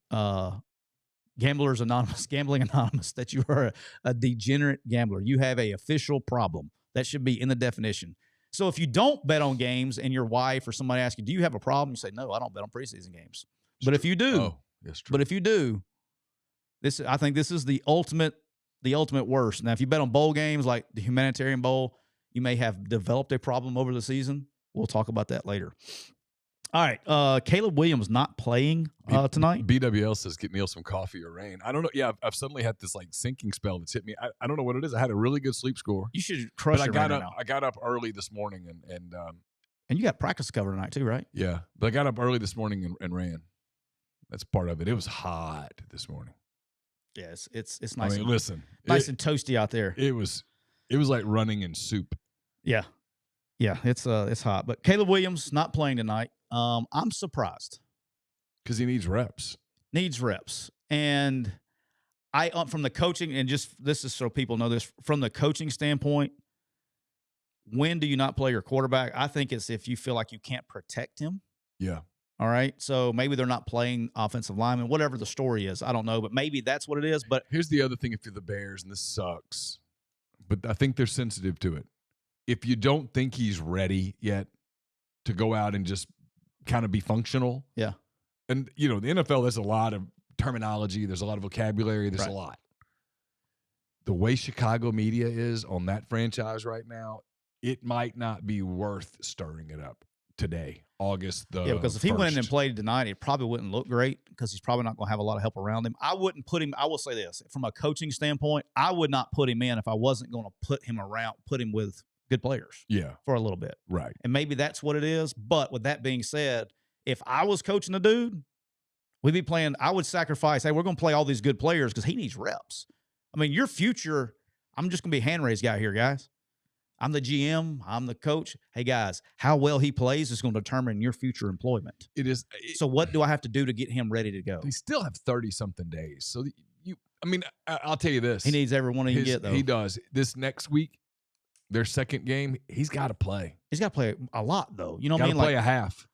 Gambling Anonymous that you are a degenerate gambler. You have an official problem. That should be in the definition. So if you don't bet on games and your wife or somebody asks you, do you have a problem? You say, no, I don't bet on preseason games. But if you do, Oh, yes, true. but if you do, I think this is the ultimate worst. Now, if you bet on bowl games like the Humanitarian Bowl, you may have developed a problem over the season. We'll talk about that later. All right, Caleb Williams not playing tonight. BWL says, get Neil some coffee or rain. I don't know. Yeah, I've suddenly had this like sinking spell that's hit me. I don't know what it is. I had a really good sleep score. You should crush it right now. I got up early this morning and you got practice cover tonight too, right? Yeah, but I got up early this morning and ran. That's part of it. It was hot this morning. Yes, it's nice. I mean, listen, nice and toasty out there. It was like running in soup. Yeah, it's hot. But Caleb Williams not playing tonight. I'm surprised because he needs reps. And I from the coaching, and just this is so people know this, from the coaching standpoint, when do you not play your quarterback? I think it's if you feel like you can't protect him. Yeah. All right. So maybe they're not playing offensive linemen, whatever the story is. I don't know, but maybe that's what it is. But here's the other thing: if you're the Bears, and this sucks, but I think they're sensitive to it. If you don't think he's ready yet to go out and just kind of be functional, yeah. And the NFL, there's a lot of terminology, there's a lot of vocabulary, there's a lot. The way Chicago media is on that franchise right now, it might not be worth stirring it up today, August the 1st. Because if he went in and played tonight, it probably wouldn't look great because he's probably not going to have a lot of help around him. I wouldn't put him. I will say this from a coaching standpoint, I would not put him in if I wasn't going to put him with good players. Yeah, for a little bit, right? And maybe that's what it is. But with that being said, if I was coaching the dude, we'd be playing. I would sacrifice. Hey, we're going to play all these good players because he needs reps. I mean, your future. I'm just going to be a hand raised guy here, guys. I'm the GM. I'm the coach. Hey, guys, how well he plays is going to determine your future employment. It is. So what do I have to do to get him ready to go? They still have 30-something days. So I'll tell you this. He needs everyone he can get, though. He does. This next week, their second game, he's got to play. He's got to play a lot, though. You know what I mean? Got to play a half.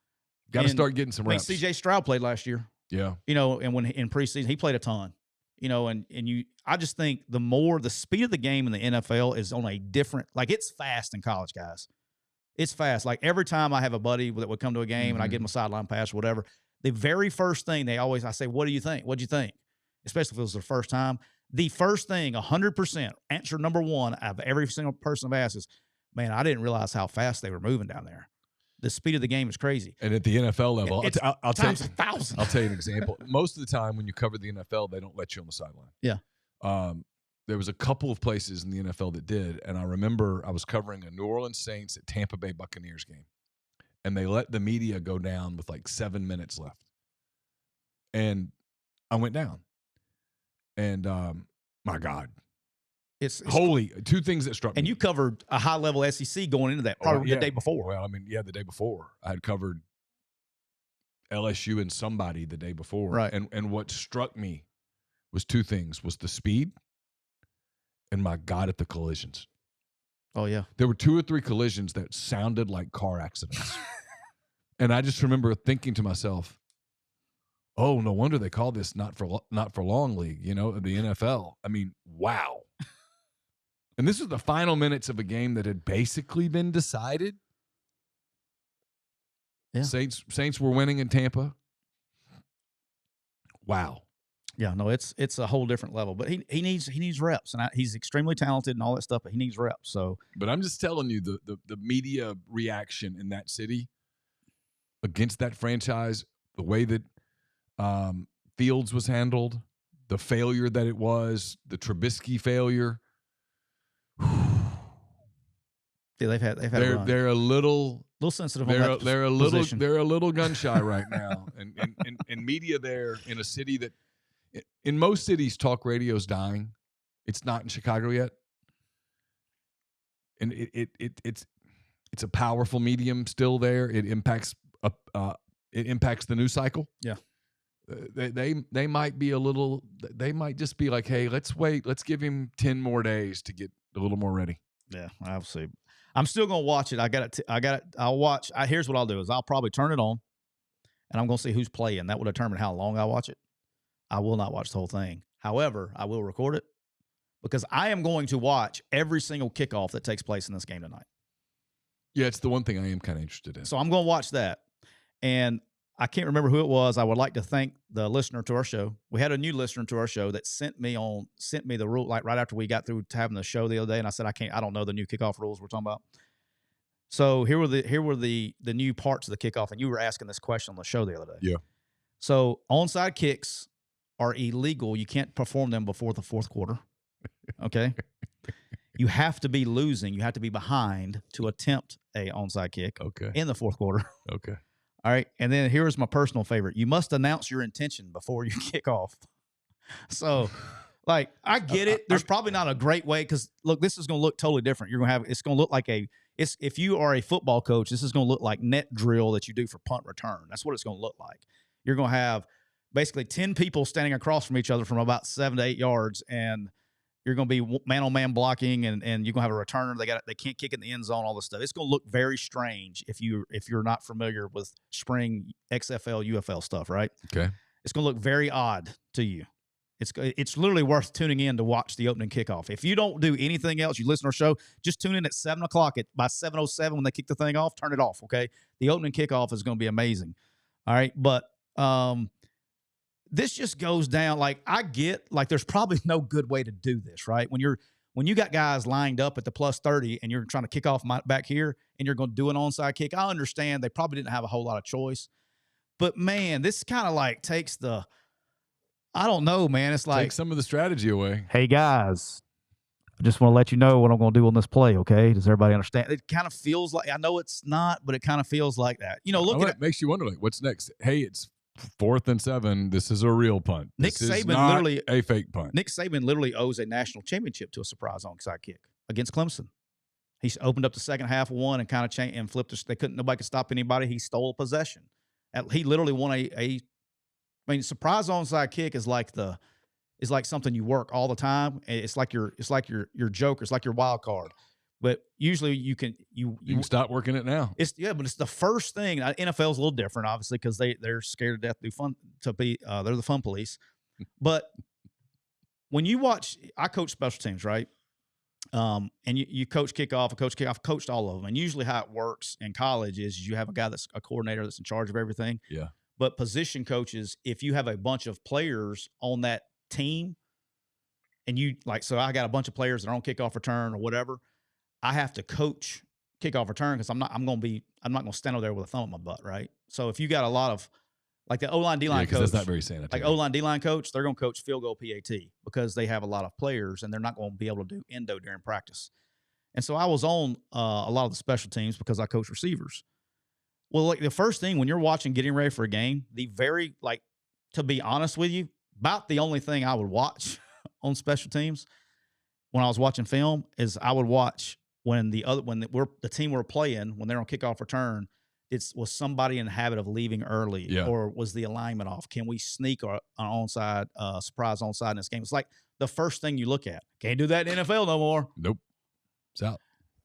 Got to start getting some reps. C.J. Stroud played last year. Yeah. And when in preseason, he played a ton. I just think the speed of the game in the NFL is on a different, like it's fast in college, guys. It's fast. Like every time I have a buddy that would come to a game and I give him a sideline pass or whatever, the very first thing I say, what do you think? What'd you think? Especially if it was the first time. The first thing, 100%, answer number one of every single person I've asked is, man, I didn't realize how fast they were moving down there. The speed of the game is crazy. And at the NFL level, I'll tell you an example. Most of the time when you cover the NFL, they don't let you on the sideline. Yeah. There was a couple of places in the NFL that did, and I remember I was covering a New Orleans Saints at Tampa Bay Buccaneers game, and they let the media go down with like 7 minutes left. And I went down. And my God. It's two things that struck me. And you covered a high-level SEC going into that, probably the day before. Well, the day before. I had covered LSU and somebody the day before. Right. And what struck me was two things, was the speed and, my God, at the collisions. Oh, yeah. There were 2 or 3 collisions that sounded like car accidents. And I just remember thinking to myself, oh, no wonder they call this not for long league, the NFL. I mean, wow. And this was the final minutes of a game that had basically been decided. Yeah. Saints were winning in Tampa. Wow. Yeah, no, it's a whole different level. But he needs reps, and he's extremely talented and all that stuff. But he needs reps. So, but I'm just telling you, the media reaction in that city against that franchise, the way that Fields was handled, the failure that it was, the Trubisky failure. Yeah, they've had they're a little sensitive. They're a little gun shy right now, and media there in a city that, in most cities, talk radio's dying. It's not in Chicago yet, and it's a powerful medium still there. It impacts the news cycle. Yeah. They might be a little. They might just be like, hey, let's wait. Let's give him 10 more days to get a little more ready. Yeah, obviously. I'm still gonna watch it. I'll watch. Here's what I'll do: is I'll probably turn it on, and I'm gonna see who's playing. That will determine how long I watch it. I will not watch the whole thing. However, I will record it because I am going to watch every single kickoff that takes place in this game tonight. Yeah, it's the one thing I am kind of interested in. So I'm going to watch that. And I can't remember who it was. I would like to thank the listener to our show. We had a new listener to our show that sent me the rule like right after we got through having the show the other day, and I said I don't know the new kickoff rules we're talking about. So here were the new parts of the kickoff, and you were asking this question on the show the other day. Yeah. So onside kicks are illegal. You can't perform them before the fourth quarter. Okay. You have to be losing. You have to be behind to attempt a onside kick. Okay. In the fourth quarter. Okay. All right. And then here's my personal favorite. You must announce your intention before you kick off. So, like, I get it. There's probably not a great way because, look, this is going to look totally different. It's going to look like if you are a football coach, this is going to look like net drill that you do for punt return. That's what it's going to look like. You're going to have basically 10 people standing across from each other from about 7 to 8 yards, and you're going to be man-on-man blocking, and you're going to have a returner. They can't kick in the end zone, all this stuff. It's going to look very strange if you're not familiar with spring XFL, UFL stuff, right? Okay. It's going to look very odd to you. It's literally worth tuning in to watch the opening kickoff. If you don't do anything else, you listen to our show, just tune in at 7 o'clock. By 7:07 when they kick the thing off, turn it off, okay? The opening kickoff is going to be amazing. All right? But this just goes down. Like, I get, like, there's probably no good way to do this, right? When you got guys lined up at the plus 30 and you're trying to kick off back here and you're going to do an onside kick, I understand they probably didn't have a whole lot of choice. But, man, this kind of, like, takes the – I don't know, man. It's like – take some of the strategy away. Hey, guys, I just want to let you know what I'm going to do on this play, okay? Does everybody understand? It kind of feels like – I know it's not, but it kind of feels like that. You know, look at it. It makes you wonder, like, what's next? Hey, it's 4th and 7. This is a real punt. Nick This is Saban not literally a fake punt. Nick Saban literally owes a national championship to a surprise onside kick against Clemson. He's opened up the second half of one and kind of changed and flipped. Nobody could stop anybody. He stole a possession. He literally won I mean, surprise onside kick is like something you work all the time. It's like your joker. It's like your wild card. But usually you can stop working it now. But it's the first thing. NFL is a little different, obviously, because they're scared to death they're the fun police. But when you watch, I coach special teams, right? And you coach kickoff, I've coached all of them. And usually how it works in college is you have a guy that's a coordinator that's in charge of everything. Yeah. But position coaches, if you have a bunch of players on that team, and so I got a bunch of players that are on kickoff return or whatever, I have to coach kickoff return because I'm not going to stand over there with a thumb in my butt, right? So if you got a lot of like the O-line, D-line coach, that's not very sanitary. like O-line, D-line coach, they're going to coach field goal PAT because they have a lot of players and they're not going to be able to do endo during practice. And so I was on a lot of the special teams because I coach receivers. Well, like the first thing when you're watching getting ready for a game, to be honest with you, about the only thing I would watch on special teams when I was watching film is I would watch when the team we're playing, when they're on kickoff return, was somebody in the habit of leaving early, or was the alignment off? Can we sneak an onside, surprise onside in this game? It's like the first thing you look at. Can't do that in NFL no more. Nope. It's out.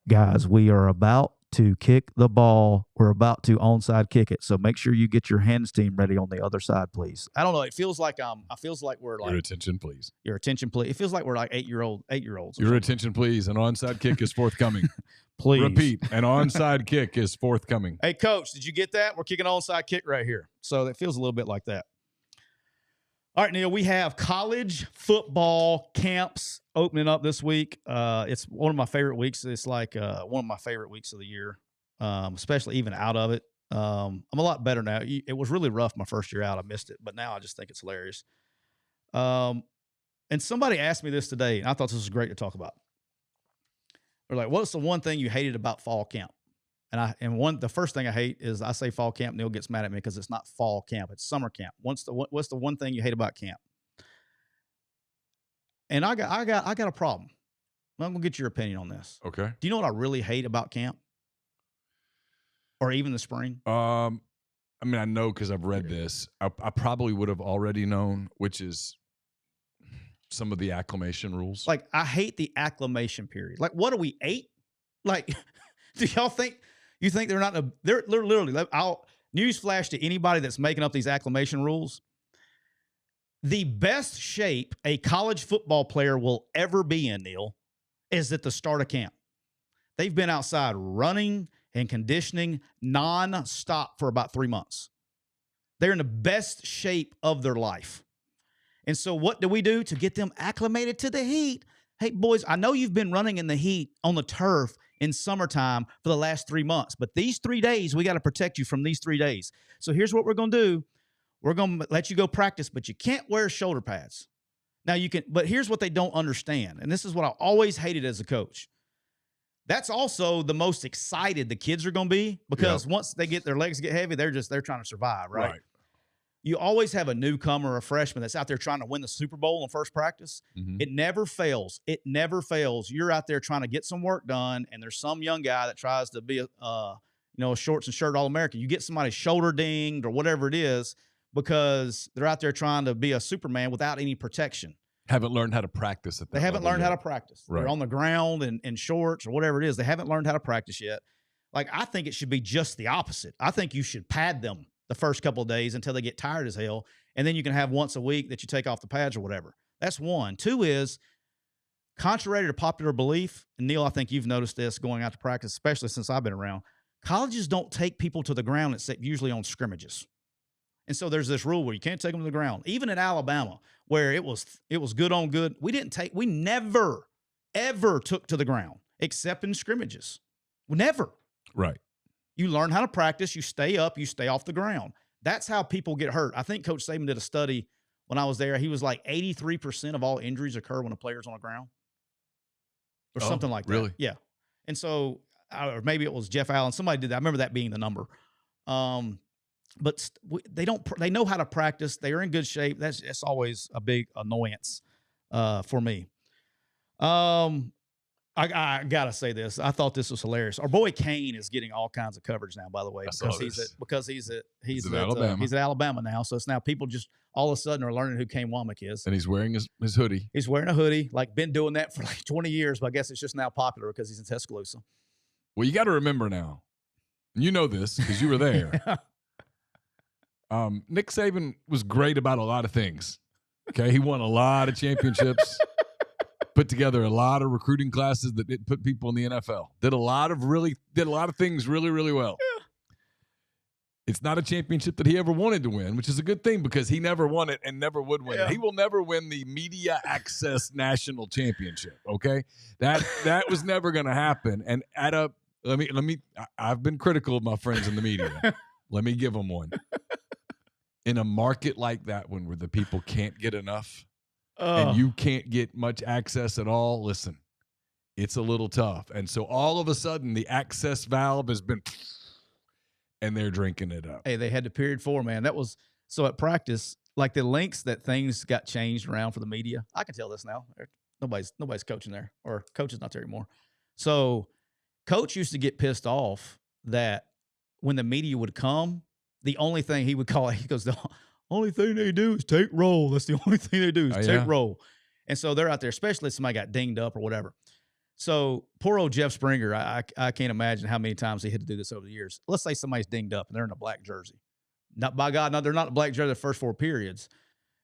Guys, we are about to kick the ball. We're about to onside kick it. So make sure you get your hands team ready on the other side, please. I don't know. It feels like we're like your attention, please. Your attention, please. It feels like we're like 8-year-olds. Your attention, please. An onside kick is forthcoming. Please repeat. An onside kick is forthcoming. Hey, coach, did you get that? We're kicking an onside kick right here. So it feels a little bit like that. All right, Neil, we have college football camps opening up this week. It's one of my favorite weeks. It's like one of my favorite weeks of the year, especially even out of it. I'm a lot better now. It was really rough my first year out. I missed it, but now I just think it's hilarious. And somebody asked me this today, and I thought this was great to talk about. They're like, what's the one thing you hated about fall camp? The first thing I hate is I say fall camp. Neil gets mad at me because it's not fall camp; it's summer camp. What's the one thing you hate about camp? And I got a problem. I'm gonna get your opinion on this. Okay. Do you know what I really hate about camp, or even the spring? I mean, I know because I've read this. I probably would have already known, which is some of the acclimation rules. Like, I hate the acclimation period. Like, what are we, 8? Like, do y'all think? You think they're not? They're literally. I'll newsflash to anybody that's making up these acclimation rules. The best shape a college football player will ever be in, Neil, is at the start of camp. They've been outside running and conditioning nonstop for about 3 months. They're in the best shape of their life. And so what do we do to get them acclimated to the heat? Hey, boys, I know you've been running in the heat on the turf in summertime for the last 3 months, but these 3 days, we got to protect you from these 3 days. So here's what we're going to do. We're going to let you go practice, but you can't wear shoulder pads. Now you can, but here's what they don't understand. And this is what I always hated as a coach. That's also the most excited the kids are going to be, because once they get their legs get heavy, they're trying to survive, right? You always have a newcomer or a freshman that's out there trying to win the Super Bowl in first practice. Mm-hmm. It never fails. It never fails. You're out there trying to get some work done, and there's some young guy that tries to be a shorts and shirt All-American. You get somebody shoulder dinged or whatever it is because they're out there trying to be a Superman without any protection. Haven't learned how to practice at that. They haven't learned yet. how to practice. Right. They're on the ground in shorts or whatever it is. They haven't learned how to practice yet. Like, I think it should be just the opposite. I think you should pad them the first couple of days until they get tired as hell. And then you can have once a week that you take off the pads or whatever. That's one. Two is, contrary to popular belief, and Neil, I think you've noticed this going out to practice, especially since I've been around, colleges don't take people to the ground except usually on scrimmages. And so there's this rule where you can't take them to the ground. Even at Alabama, where it was good on good, we never, ever took to the ground except in scrimmages. Never. Right. You learn how to practice. You stay up. You stay off the ground. That's how people get hurt. I think Coach Saban did a study when I was there. He was like 83% of all injuries occur when a player's on the ground or something like that. Really? Yeah. And so, or maybe it was Jeff Allen. Somebody did that. I remember that being the number. But they know how to practice. They are in good shape. That's always a big annoyance for me. I gotta say this. I thought this was hilarious. Our boy Kane is getting all kinds of coverage now, by the way, because he's at Alabama. He's at Alabama now. So it's now people just all of a sudden are learning who Kane Womack is. And he's wearing his hoodie. He's wearing a hoodie, like been doing that for like 20 years, but I guess it's just now popular because he's in Tuscaloosa. Well, you got to remember now, you know this because you were there. Nick Saban was great about a lot of things. Okay, he won a lot of championships. Put together a lot of recruiting classes that put people in the NFL. Did a lot of things really, really well. Yeah. It's not a championship that he ever wanted to win, which is a good thing because he never won it and never would win it. He will never win the media access national championship. Okay, that was never going to happen. And I've been critical of my friends in the media. Let me give them one. In a market like that, where the people can't get enough. And you can't get much access at all, listen, it's a little tough. And so all of a sudden, the access valve has been, and they're drinking it up. Hey, they had the period 4, man. That was, so at practice, like the links that things got changed around for the media. I can tell this now. Nobody's coaching there, or coach is not there anymore. So coach used to get pissed off that when the media would come, the only thing he would call it, he goes, the only thing they do is take roll. That's the only thing they do is take roll. And so they're out there, especially if somebody got dinged up or whatever. So poor old Jeff Springer, I can't imagine how many times he had to do this over the years. Let's say somebody's dinged up and they're in a black jersey. Not by God, no, they're not a black jersey the first 4 periods.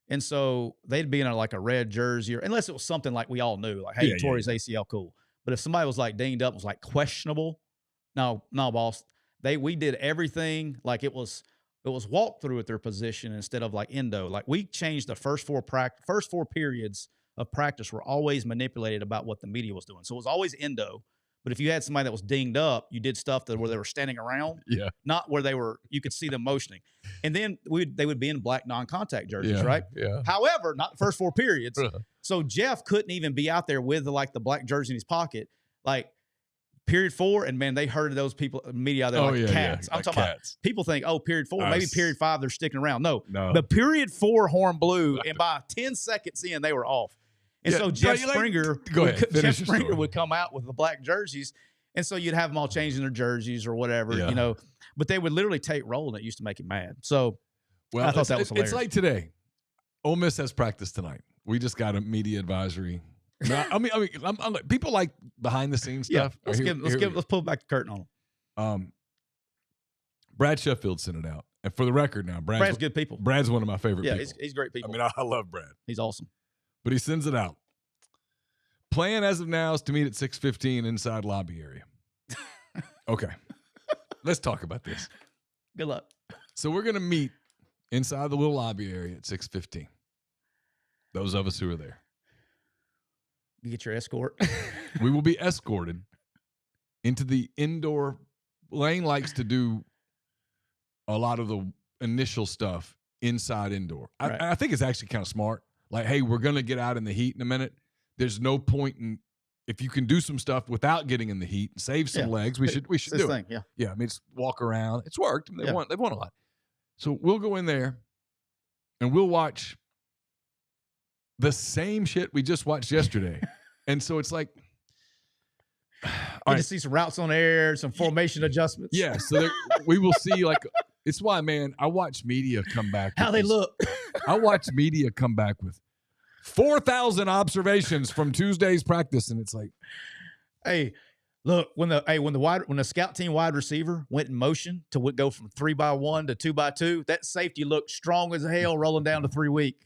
And so they'd be in like a red jersey, or unless it was something like we all knew, like, hey, tore his ACL, cool. But if somebody was like dinged up, was like questionable, no, boss. We did everything like it was walkthrough at their position instead of like endo. Like we changed the first 4 periods of practice were always manipulated about what the media was doing. So it was always endo. But if you had somebody that was dinged up, you did stuff where they were standing around, not where you could see them motioning. And then they would be in black non-contact jerseys, right? Yeah. However, not the first 4 periods. So Jeff couldn't even be out there with the black jersey in his pocket. Like period 4, and man, they herded those people, media out there like cats. I'm talking about people think, period 4, maybe period 5, they're sticking around. No. The period 4, horn blew, and by 10 seconds in, they were off. And so Jeff Springer would come out with the black jerseys, and so you'd have them all changing their jerseys or whatever, But they would literally take roll, and it used to make him mad. So I thought that was hilarious. It's like today. Ole Miss has practice tonight. We just got a media advisory. I'm people like behind the scenes stuff. Let's pull back the curtain on them. Brad Sheffield sent it out, and for the record, now Brad's good people. Brad's one of my favorite people. Yeah, he's great people. I mean, I love Brad. He's awesome. But he sends it out. Plan as of now is to meet at 6:15 inside lobby area. Okay, let's talk about this. Good luck. So we're gonna meet inside the little lobby area at 6:15. Those of us who are there. You get your escort. We will be escorted into the indoor. Lane likes to do a lot of the initial stuff inside indoor. Right. I think it's actually kind of smart. Like, hey, we're going to get out in the heat in a minute. There's no point in, if you can do some stuff without getting in the heat and save some legs, we should do it. Yeah. Yeah, I mean, it's walk around. It's worked. They've won a lot. So we'll go in there and we'll watch the same shit we just watched yesterday. And so it's like, you just see some routes on air, some formation adjustments. Yeah, so we will see, like, it's why, man, I watch media come back. How they look. I watch media come back with 4,000 observations from Tuesday's practice, and it's like, hey, look, when the scout team wide receiver went in motion to go from 3x1 to 2x2, that safety looked strong as hell rolling down to 3 week.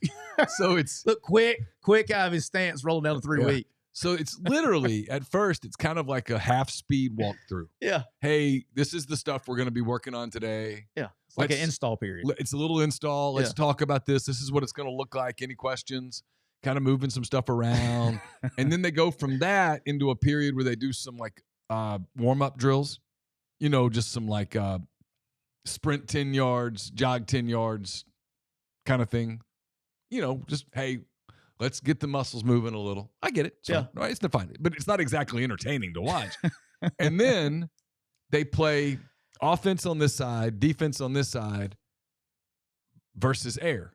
So it's look quick out of his stance rolling down to 3 week. So it's literally, at first, it's kind of like a half-speed walkthrough. Yeah. Hey, this is the stuff we're going to be working on today. Yeah. It's like an install period. It's a little install. Let's talk about this. This is what it's going to look like. Any questions? Kind of moving some stuff around. And then they go from that into a period where they do some, like, warm-up drills. You know, just some, like, sprint 10 yards, jog 10 yards kind of thing. You know, just, hey, let's get the muscles moving a little. I get it. So, right, it's fine. But it's not exactly entertaining to watch. And then they play offense on this side, defense on this side versus air.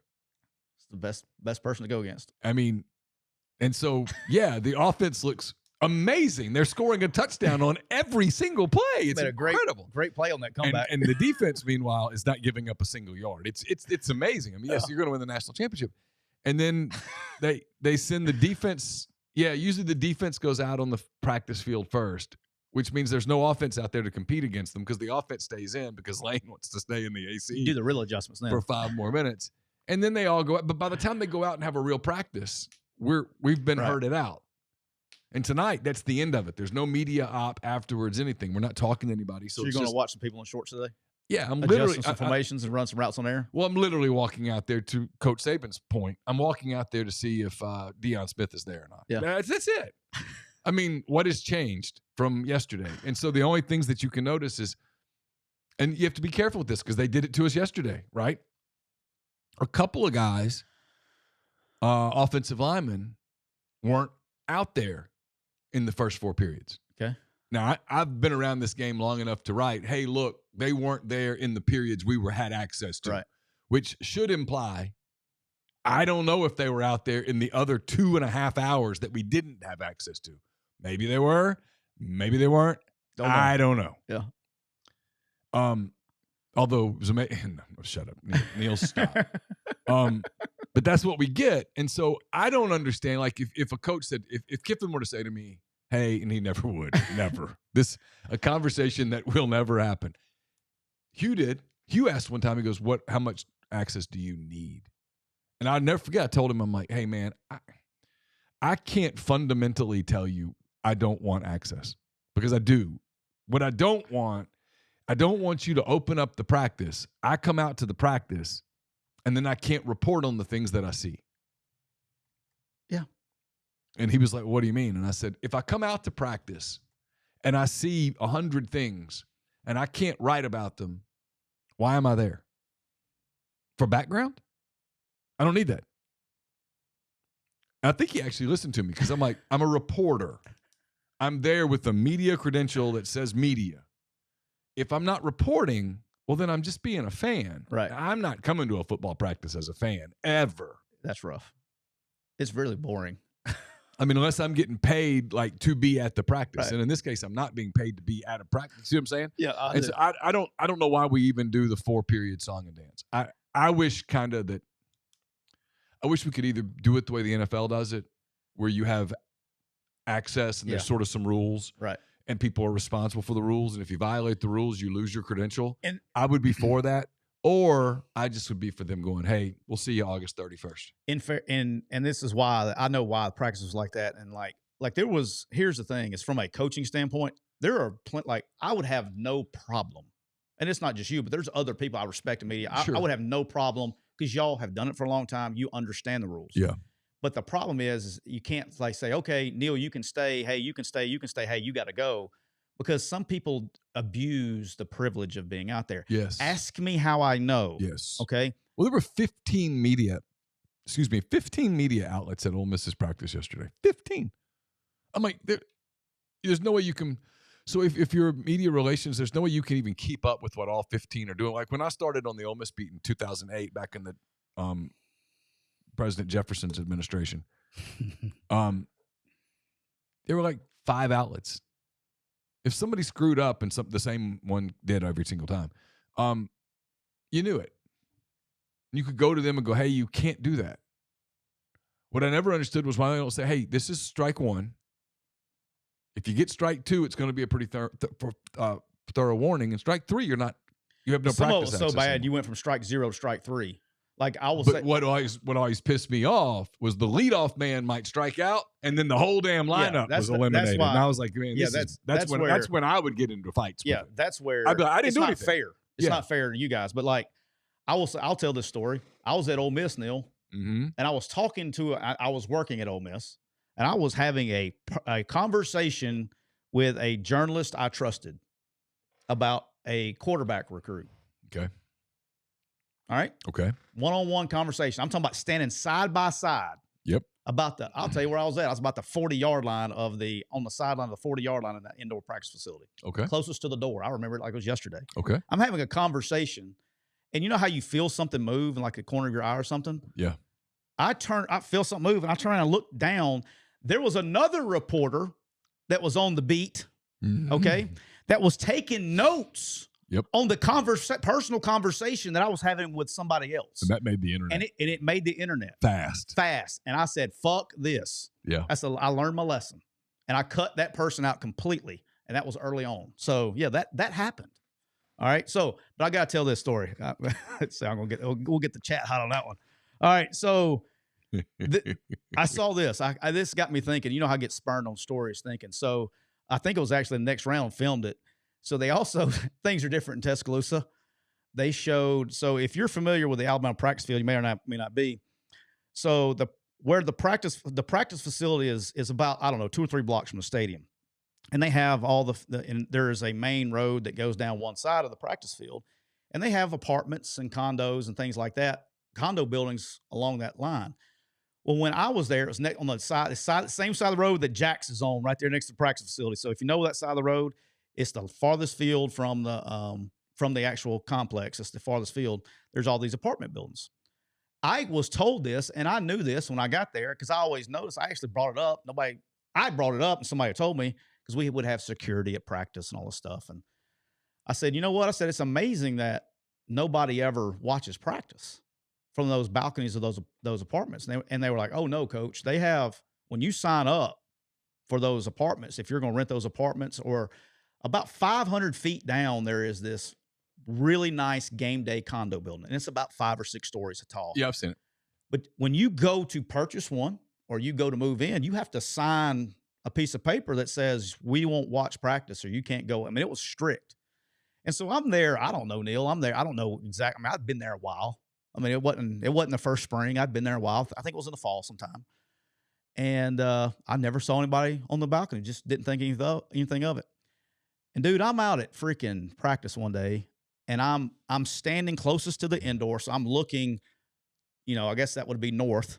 It's the best person to go against. I mean, and so, yeah, the offense looks amazing. They're scoring a touchdown on every single play. It's incredible. Great play on that comeback. And the defense, meanwhile, is not giving up a single yard. It's amazing. I mean, yes, you're going to win the national championship. And then they send the defense. Yeah, usually the defense goes out on the practice field first, which means there's no offense out there to compete against them because the offense stays in because Lane wants to stay in the AC. You do the real adjustments then. For 5 more minutes. And then they all go out. But by the time they go out and have a real practice, we've been herded out. And tonight, that's the end of it. There's no media op afterwards, anything. We're not talking to anybody. So you're going to watch some people in shorts today? Yeah, I'm adjust literally some formations and run some routes on air. Well, I'm literally walking out there to Coach Saban's point. I'm walking out there to see if Deion Smith is there or not. Yeah, that's it. I mean, what has changed from yesterday? And so the only things that you can notice is, and you have to be careful with this because they did it to us yesterday, right? A couple of guys, offensive linemen, weren't out there in the first 4 periods. Okay. Now, I've been around this game long enough to write, hey, look, they weren't there in the periods we had access to, which should imply I don't know if they were out there in the other 2.5 hours that we didn't have access to. Maybe they were. Maybe they weren't. I don't know. Yeah. Although it was amazing. No, shut up. Neil, stop. But that's what we get. And so I don't understand. Like if a coach said, if Kiffin were to say to me, hey, and he never would, never. A conversation that will never happen. Hugh asked one time, he goes, how much access do you need? And I'll never forget, I told him, I'm like, hey, man, I can't fundamentally tell you I don't want access because I do. What I don't want you to open up the practice. I come out to the practice, and then I can't report on the things that I see. Yeah. And he was like, what do you mean? And I said, if I come out to practice and I see 100 things and I can't write about them, why am I there? For background? I don't need that. I think he actually listened to me because I'm like, I'm a reporter. I'm there with a media credential that says media. If I'm not reporting, well, then I'm just being a fan. Right. I'm not coming to a football practice as a fan, ever. That's rough. It's really boring. I mean, unless I'm getting paid like to be at the practice. Right. And in this case, I'm not being paid to be at a practice. See what I'm saying? Yeah. So I don't know why we even do the 4-period song and dance. I wish we could either do it the way the NFL does it, where you have access and there's sort of some rules. Right. And people are responsible for the rules. And if you violate the rules, you lose your credential. And I would be for that. Or I just would be for them going, hey, we'll see you August 31st. And this is why I know why the practice was like that. And like here's the thing, is from a coaching standpoint, there are I would have no problem and it's not just you, but there's other people I respect in media. Sure. I would have no problem because y'all have done it for a long time. You understand the rules. Yeah. But the problem is you can't like say, okay, Neil, you can stay. Hey, you can stay. You can stay. Hey, you got to go. Because some people abuse the privilege of being out there. Yes. Ask me how I know. Yes. Okay. Well, there were 15 media outlets at Ole Miss's practice yesterday. 15. I'm like, there's no way you can. So if you're media relations, there's no way you can even keep up with what all 15 are doing. Like when I started on the Ole Miss beat in 2008, back in the President Jefferson's administration, there were like 5 outlets. If somebody screwed up and the same one did every single time, you knew it. You could go to them and go, hey, you can't do that. What I never understood was why they don't say, hey, this is strike 1. If you get strike 2, it's going to be a pretty thorough warning. And strike 3, you have no Some practice. of it was so bad anymore. You went from strike 0 to strike 3. Like I will say, what always pissed me off was the leadoff man might strike out, and then the whole damn lineup was eliminated. And I was like, man, that's when I would get into fights. Yeah, that's where I didn't do anything. Not fair. It's not fair to you guys. But like, I'll tell this story. I was at Ole Miss, Neil, and I was talking to. I was working at Ole Miss, and I was having a conversation with a journalist I trusted about a quarterback recruit. Okay. All right. Okay. One-on-one conversation. I'm talking about standing side by side. Yep. I'll tell you where I was at. I was about the 40-yard line on the sideline of the 40-yard line in that indoor practice facility. Okay. Closest to the door. I remember it like it was yesterday. Okay. I'm having a conversation, and you know how you feel something move in like the corner of your eye or something? Yeah. I feel something move, and I turn around and look down. There was another reporter that was on the beat, okay, that was taking notes. Yep. On the personal conversation that I was having with somebody else. And that made the internet. And it made the internet. Fast. And I said, fuck this. Yeah. I learned my lesson. And I cut that person out completely. And that was early on. So, yeah, that happened. All right. So, but I got to tell this story. So we'll get the chat hot on that one. All right. So I saw this. This got me thinking. You know how I get spurned on stories thinking. So I think it was actually the next round filmed it. So they also, things are different in Tuscaloosa. They showed, so if you're familiar with the Alabama practice field, you may or may not be. So where the practice facility is about, I don't know, 2 or 3 blocks from the stadium. And they have and there is a main road that goes down one side of the practice field. And they have apartments and condos and things like that, condo buildings along that line. Well, when I was there, it was on the same side of the road that Jax is on, right there next to the practice facility. So if you know that side of the road, it's the farthest field from the actual complex. It's the farthest field. There's all these apartment buildings. I was told this, and I knew this when I got there because I always noticed. I actually brought it up. I brought it up, and somebody told me because we would have security at practice and all this stuff. And I said, you know what? I said, it's amazing that nobody ever watches practice from those balconies of those apartments. And they were like, oh, no, coach. They have, when you sign up for those apartments, if you're going to rent those apartments or about 500 feet down, there is this really nice game day condo building. And it's about 5 or 6 stories tall. Yeah, I've seen it. But when you go to purchase one or you go to move in, you have to sign a piece of paper that says we won't watch practice or you can't go. I mean, it was strict. And so I'm there. I don't know, Neil. I'm there. I don't know exactly. I mean, I've been there a while. I mean, it wasn't the first spring. I'd been there a while. I think it was in the fall sometime. And I never saw anybody on the balcony. Just didn't think anything of it. And dude, I'm out at freaking practice one day, and I'm standing closest to the indoor, so I'm looking, I guess that would be north,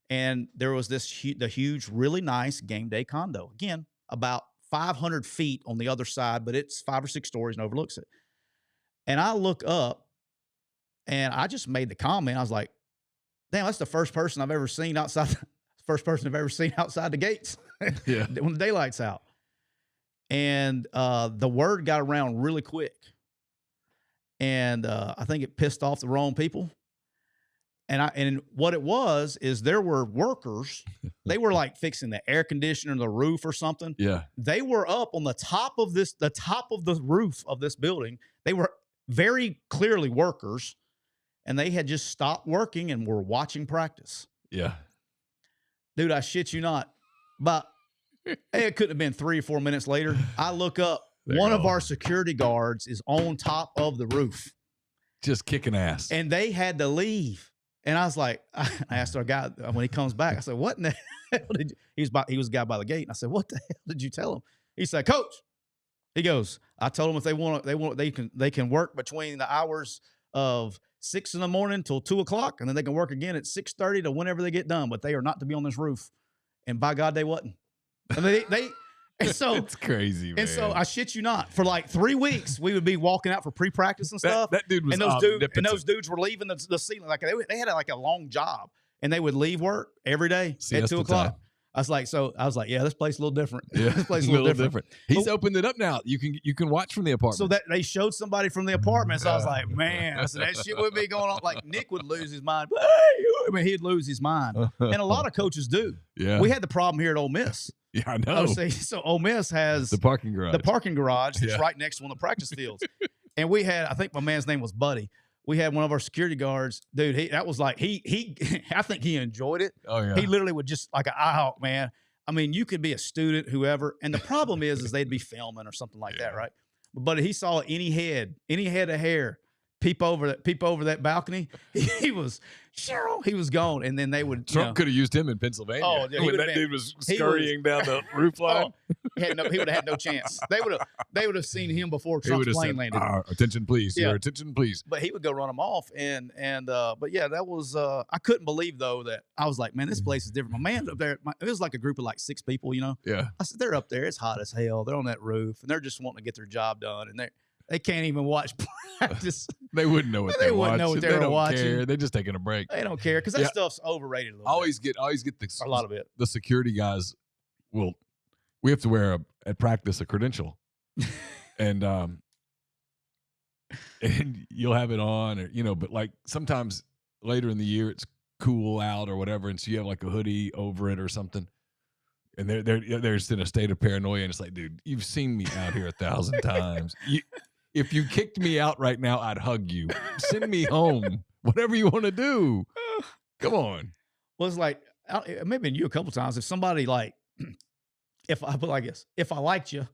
and there was the huge, really nice game day condo. Again, about 500 feet on the other side, but it's 5 or 6 stories and overlooks it. And I look up, and I just made the comment. I was like, "Damn, that's the first person I've ever seen outside. First person I've ever seen outside the gates yeah. when the daylight's out." And the word got around really quick. And I think it pissed off the wrong people. And what it was is there were workers. They were like fixing the air conditioner in the roof or something. Yeah. They were up on the top of the roof of this building. They were very clearly workers. And they had just stopped working and were watching practice. Yeah. Dude, I shit you not. But it couldn't have been 3 or 4 minutes later. I look up one of our security guards is on top of the roof, just kicking ass, and they had to leave. And I was like, I asked our guy when he comes back, I said, "What in the hell did you?" He was a guy by the gate, and I said, "What the hell did you tell him?" He said, "Coach," he goes, "I told them if they can work between the hours of 6 a.m. till 2 o'clock, and then they can work again at 6:30 to whenever they get done. But they are not to be on this roof." And by God, they wasn't. And they and so it's crazy, man. And so I shit you not, for like 3 weeks, we would be walking out for pre-practice and stuff. That dude was and those dudes were leaving the ceiling. Like they had like a long job, and they would leave work every day at 2 o'clock. Time. I was like, yeah, this place is a little different. Yeah, this place is a little different. He's opened it up now. You can watch from the apartment. So that they showed somebody from the apartment. So I was like, man, I said that shit would be going on. Like Nick would lose his mind. I mean, he'd lose his mind, and a lot of coaches do. Yeah, we had the problem here at Ole Miss. Yeah, I know. So Ole Miss has the parking garage. The parking garage that's right next to one of the practice fields, and we had, I think my man's name was Buddy. We had one of our security guards, dude. That was like he. I think he enjoyed it. Oh yeah. He literally would just like an eye-hawk, man. I mean, you could be a student, whoever, and the problem is they'd be filming or something like that, right? But he saw any head of hair peep over that balcony, he was gone. And then they would Trump could have used him in Pennsylvania. Oh, yeah, when that dude was scurrying down the roof line. He would have had no chance. They would have seen him before Trump's plane landed. Attention, please. Yeah. Your attention, please. But he would go run them off. But yeah, that was I couldn't believe though that I was like, man, this place is different. My man's up there. It was like a group of like 6 people, you know. Yeah. I said, they're up there. It's hot as hell. They're on that roof, and they're just wanting to get their job done, and they can't even watch practice. They wouldn't know what they wouldn't know what they were watching. Care. They're just taking a break. They don't care because that stuff's overrated a little. I always get a lot of it. The security guys we have to wear at practice a credential, and you'll have it on, or but like sometimes later in the year it's cool out or whatever, and so you have like a hoodie over it or something. And they're just in a state of paranoia, and it's like, dude, you've seen me out here 1,000 times. If you kicked me out right now, I'd hug you. Send me home. Whatever you want to do. Come on. Well, it's like, maybe you a couple times. If somebody like, if I put like this, if I liked you,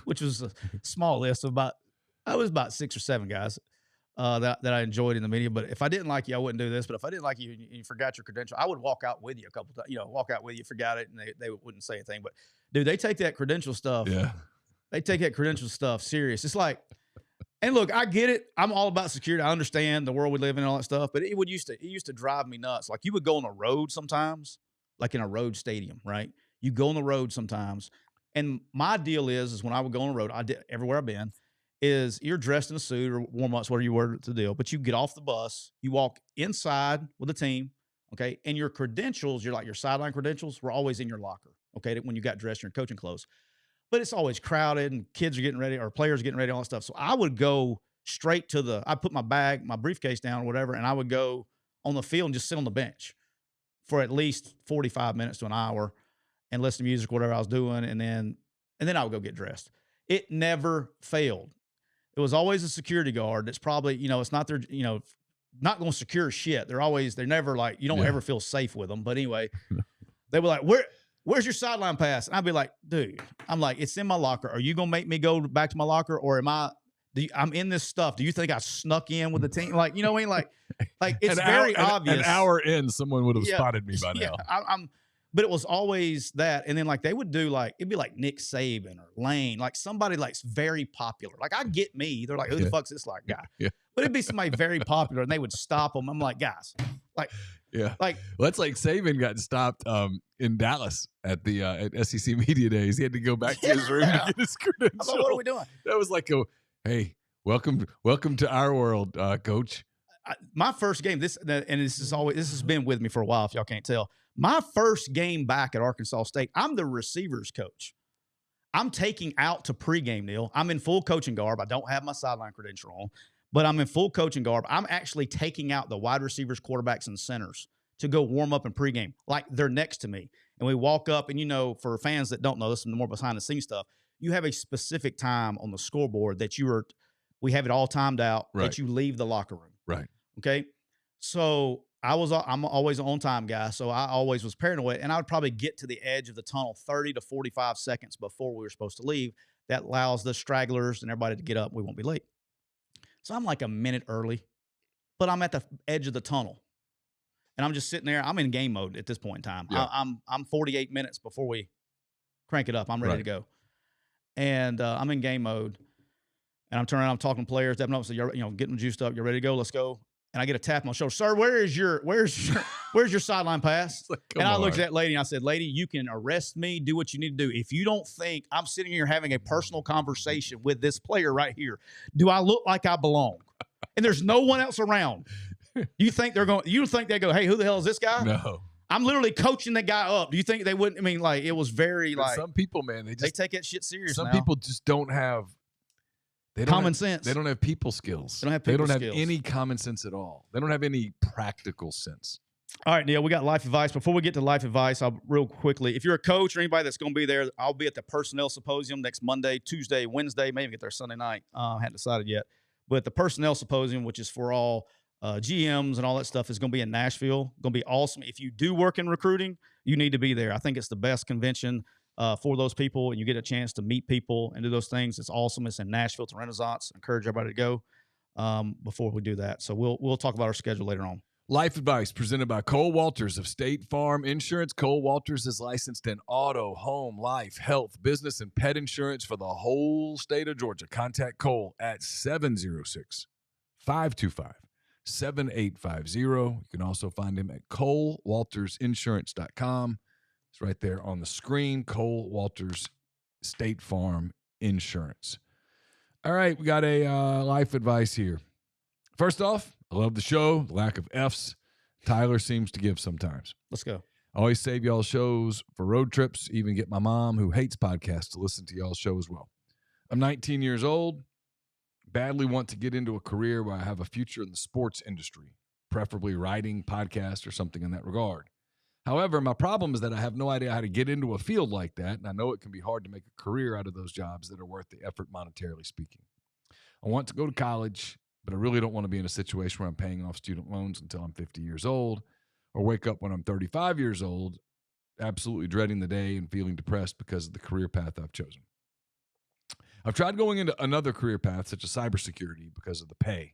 which was a small list of about 6 or 7 guys that I enjoyed in the media. But if I didn't like you, I wouldn't do this. But if I didn't like you and you forgot your credential, I would walk out with you a couple times. Walk out with you, forgot it, and they wouldn't say anything. But dude, they take that credential stuff. Yeah. They take that credential stuff serious. It's like, and look, I get it. I'm all about security. I understand the world we live in and all that stuff. But it used to drive me nuts. Like you would go on the road sometimes, like in a road stadium, right? You go on the road sometimes. And my deal is when I would go on the road, I did everywhere I've been, is you're dressed in a suit or warm-ups, whatever you were to deal, but you get off the bus, you walk inside with the team, okay, and your credentials, your sideline credentials, were always in your locker, okay, when you got dressed in your coaching clothes. But it's always crowded, and kids are getting ready, or players are getting ready, all that stuff. So I would go straight to I'd put my briefcase down or whatever, and I would go on the field and just sit on the bench for at least 45 minutes to an hour and listen to music, whatever I was doing, and then I would go get dressed. It never failed. It was always a security guard that's probably, it's not their, not going to secure shit. They're never like, you don't ever feel safe with them. But anyway, they were like, where's your sideline pass? And I'd be like, dude, I'm like, it's in my locker. Are you going to make me go back to my locker? Or I'm in this stuff. Do you think I snuck in with the team? Like, you know what I mean? Like it's very obvious. An hour in, someone would have spotted me by now. But it was always that. And then like they would do it'd be like Nick Saban or Lane, like somebody like very popular. Like I get me. They're like, who the fuck's this like guy? Yeah. But it'd be somebody very popular and they would stop them. I'm like, guys, like, yeah. Like, well, that's like Saban got stopped in Dallas at the at SEC Media Days. He had to go back to his room to get his credentials. Like, what are we doing? That was like hey, welcome to our world, coach. My first game, this has been with me for a while, if y'all can't tell. My first game back at Arkansas State, I'm the receivers coach. I'm taking out to pregame, Neil. I'm in full coaching garb. I don't have my sideline credential on, but I'm in full coaching garb. I'm actually taking out the wide receivers, quarterbacks, and centers to go warm up in pregame. Like they're next to me. And we walk up, and for fans that don't know, this is more behind the scenes stuff. You have a specific time on the scoreboard that we have it all timed out, right, that you leave the locker room. Right. Okay. So I'm always an on-time guy, so I always was paranoid, and I would probably get to the edge of the tunnel 30 to 45 seconds before we were supposed to leave. That allows the stragglers and everybody to get up. We won't be late. So I'm like a minute early, but I'm at the edge of the tunnel. And I'm just sitting there. I'm in game mode at this point in time. Yeah. I'm 48 minutes before we crank it up. I'm ready to go. And I'm in game mode. And I'm turning around, I'm talking to players, stepping up, so you're getting juiced up, you're ready to go, let's go. And I get a tap on my shoulder, sir, where's your sideline pass? Like, and I looked at that lady and I said, lady, you can arrest me, do what you need to do. If you don't think I'm sitting here having a personal conversation with this player right here, do I look like I belong? And there's no one else around. You think they go, hey, who the hell is this guy? No. I'm literally coaching that guy up. Do you think they wouldn't? I mean, like, it was very But some people, man, they take that shit serious. Some people just don't have common sense. They don't have people skills. They don't have any common sense at all. They don't have any practical sense. All right, Neil, we got life advice. Before we get to life advice, I'll real quickly, if you're a coach or anybody that's going to be there, I'll be at the Personnel Symposium next Monday, Tuesday, Wednesday, maybe get there Sunday night. I hadn't decided yet. But the Personnel Symposium, which is for all GMs and all that stuff, is going to be in Nashville. Going to be awesome. If you do work in recruiting, you need to be there. I think it's the best convention for those people, and you get a chance to meet people and do those things. It's awesome. It's in Nashville. It's a Renaissance. Encourage everybody to go before we do that. So we'll talk about our schedule later on. Life advice presented by Cole Walters of State Farm Insurance. Cole Walters is licensed in auto, home, life, health, business, and pet insurance for the whole state of Georgia. Contact Cole at 706-525-7850. You can also find him at ColeWaltersInsurance.com. It's right there on the screen. Cole Walters, State Farm Insurance. All right, we got a life advice here. First off, I love the show. The lack of F's Tyler seems to give sometimes. Let's go. I always save y'all's shows for road trips, even get my mom, who hates podcasts, to listen to y'all's show as well. I'm 19 years old, badly want to get into a career where I have a future in the sports industry, preferably writing, podcasts, or something in that regard. However, my problem is that I have no idea how to get into a field like that, and I know it can be hard to make a career out of those jobs that are worth the effort monetarily speaking. I want to go to college, but I really don't want to be in a situation where I'm paying off student loans until I'm 50 years old, or wake up when I'm 35 years old, absolutely dreading the day and feeling depressed because of the career path I've chosen. I've tried going into another career path, such as cybersecurity, because of the pay.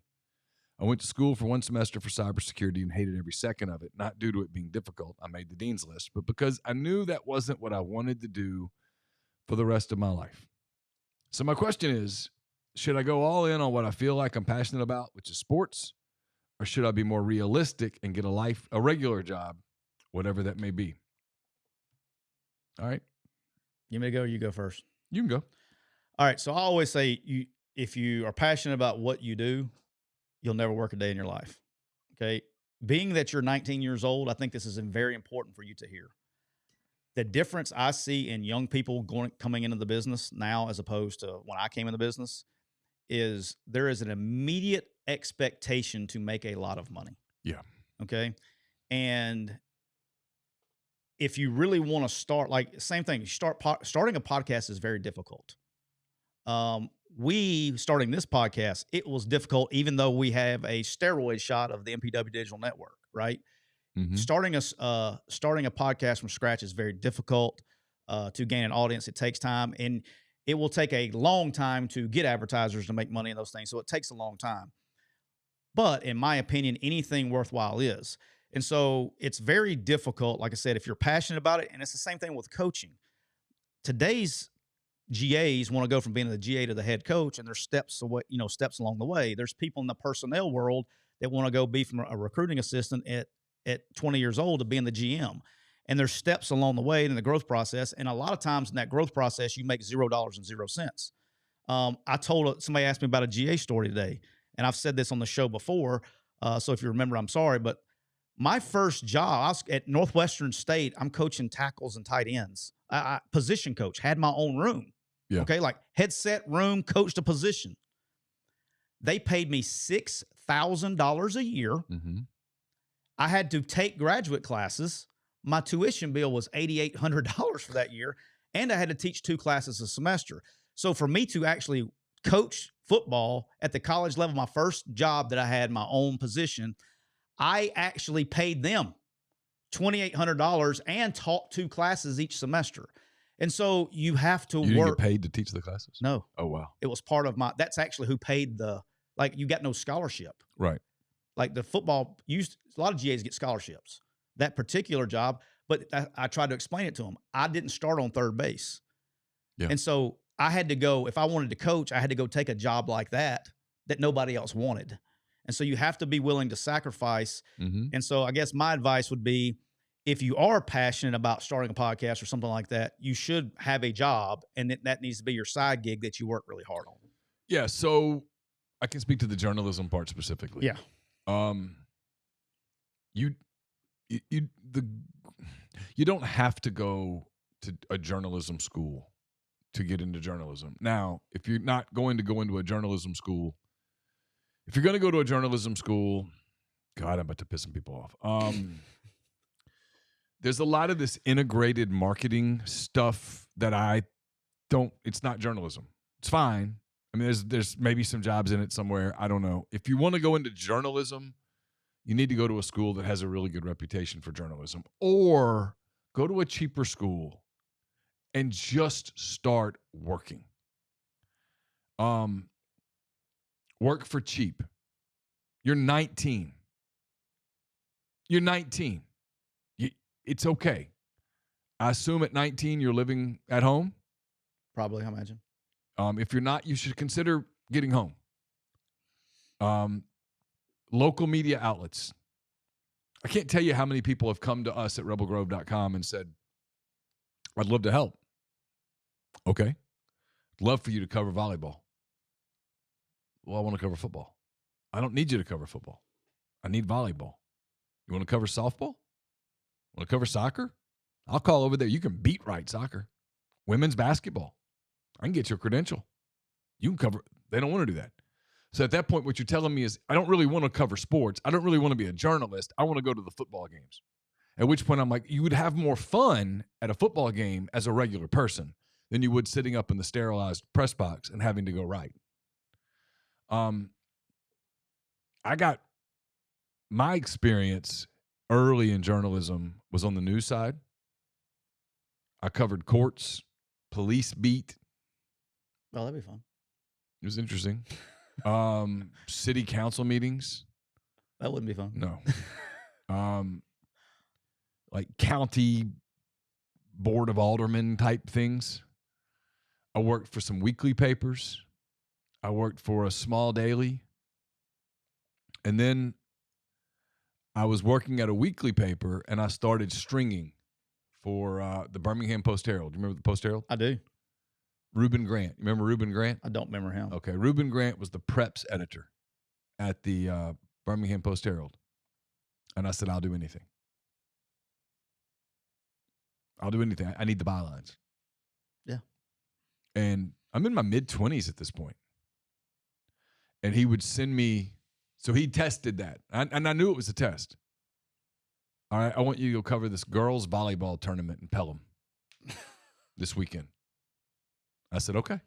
I went to school for 1 semester for cybersecurity and hated every second of it, not due to it being difficult. I made the dean's list, but because I knew that wasn't what I wanted to do for the rest of my life. So my question is, should I go all in on what I feel like I'm passionate about, which is sports, or should I be more realistic and get a regular job, whatever that may be? All right. You may go, you go first. You can go. All right. So I always say, if you are passionate about what you do, you'll never work a day in your life. Okay. Being that you're 19 years old, I think this is very important for you to hear. The difference I see in young people coming into the business now, as opposed to when I came in the business, is there is an immediate expectation to make a lot of money. Yeah. Okay. And if you really want to start, like, same thing, starting a podcast is very difficult. Starting this podcast, it was difficult, even though we have a steroid shot of the MPW Digital Network, right? Mm-hmm. Starting a podcast from scratch is very difficult to gain an audience. It takes time, and it will take a long time to get advertisers to make money in those things. So it takes a long time. But in my opinion, anything worthwhile is. And so it's very difficult, like I said, if you're passionate about it. And it's the same thing with coaching. Today's GAs want to go from being the GA to the head coach, and there's steps along the way. There's people in the personnel world that want to go be from a recruiting assistant at 20 years old to being the GM. And there's steps along the way in the growth process. And a lot of times in that growth process, you make $0.00. Somebody asked me about a GA story today, and I've said this on the show before. So if you remember, I'm sorry, but my first job, I was at Northwestern State. I'm coaching tackles and tight ends. I position coach, had my own room. Yeah. Okay. Like headset room, coached a position. They paid me $6,000 a year. Mm-hmm. I had to take graduate classes. My tuition bill was $8,800 for that year. And I had to teach 2 classes a semester. So for me to actually coach football at the college level, my first job that I had my own position, I actually paid them $2,800 and taught 2 classes each semester. And so you have to You didn't work. get paid to teach the classes? No, Oh, wow. it was part of my. That's actually who paid the. Like you got no scholarship. Right. Like the football used. A lot of GAs get scholarships. That particular job, but I tried to explain it to them. I didn't start on third base, Yeah. and so I had to go. If I wanted to coach, I had to go take a job like that nobody else wanted. And so you have to be willing to sacrifice. Mm-hmm. And so I guess my advice would be, if you are passionate about starting a podcast or something like that, you should have a job, and that needs to be your side gig that you work really hard on. Yeah, so I can speak to the journalism part specifically. Yeah. You don't have to go to a journalism school to get into journalism. Now, if you're not going to go into a journalism school, if you're going to go to a journalism school, God, I'm about to piss some people off. There's a lot of this integrated marketing stuff that it's not journalism. It's fine. I mean, there's maybe some jobs in it somewhere. I don't know. If you want to go into journalism, you need to go to a school that has a really good reputation for journalism, or go to a cheaper school and just start working. Work for cheap. You're 19. It's okay. I assume at 19 you're living at home. Probably, I imagine. If you're not, you should consider getting home. Local media outlets. I can't tell you how many people have come to us at rebelgrove.com and said, I'd love to help. Okay. Love for you to cover volleyball. Well, I want to cover football. I don't need you to cover football. I need volleyball. You want to cover softball? Want to cover soccer? I'll call over there. You can beat right soccer. Women's basketball. I can get you a credential. You can cover. They don't want to do that. So at that point, what you're telling me is, I don't really want to cover sports. I don't really want to be a journalist. I want to go to the football games. At which point I'm like, you would have more fun at a football game as a regular person than you would sitting up in the sterilized press box and having to go write. I got my experience early in journalism was on the news side. I covered courts, police beat. Oh, that'd be fun. It was interesting. City council meetings. That wouldn't be fun. No. Like county board of aldermen type things. I worked for some weekly papers. I worked for a small daily. And then I was working at a weekly paper, and I started stringing for the Birmingham Post-Herald. Do you remember the Post-Herald? I do. Reuben Grant. You remember Reuben Grant? I don't remember him. Okay. Reuben Grant was the preps editor at the Birmingham Post-Herald. And I said, I'll do anything. I'll do anything. I need the bylines. Yeah. And I'm in my mid-20s at this point. And he would send me, so he tested that. And I knew it was a test. All right, I want you to go cover this girls' volleyball tournament in Pelham this weekend. I said, okay.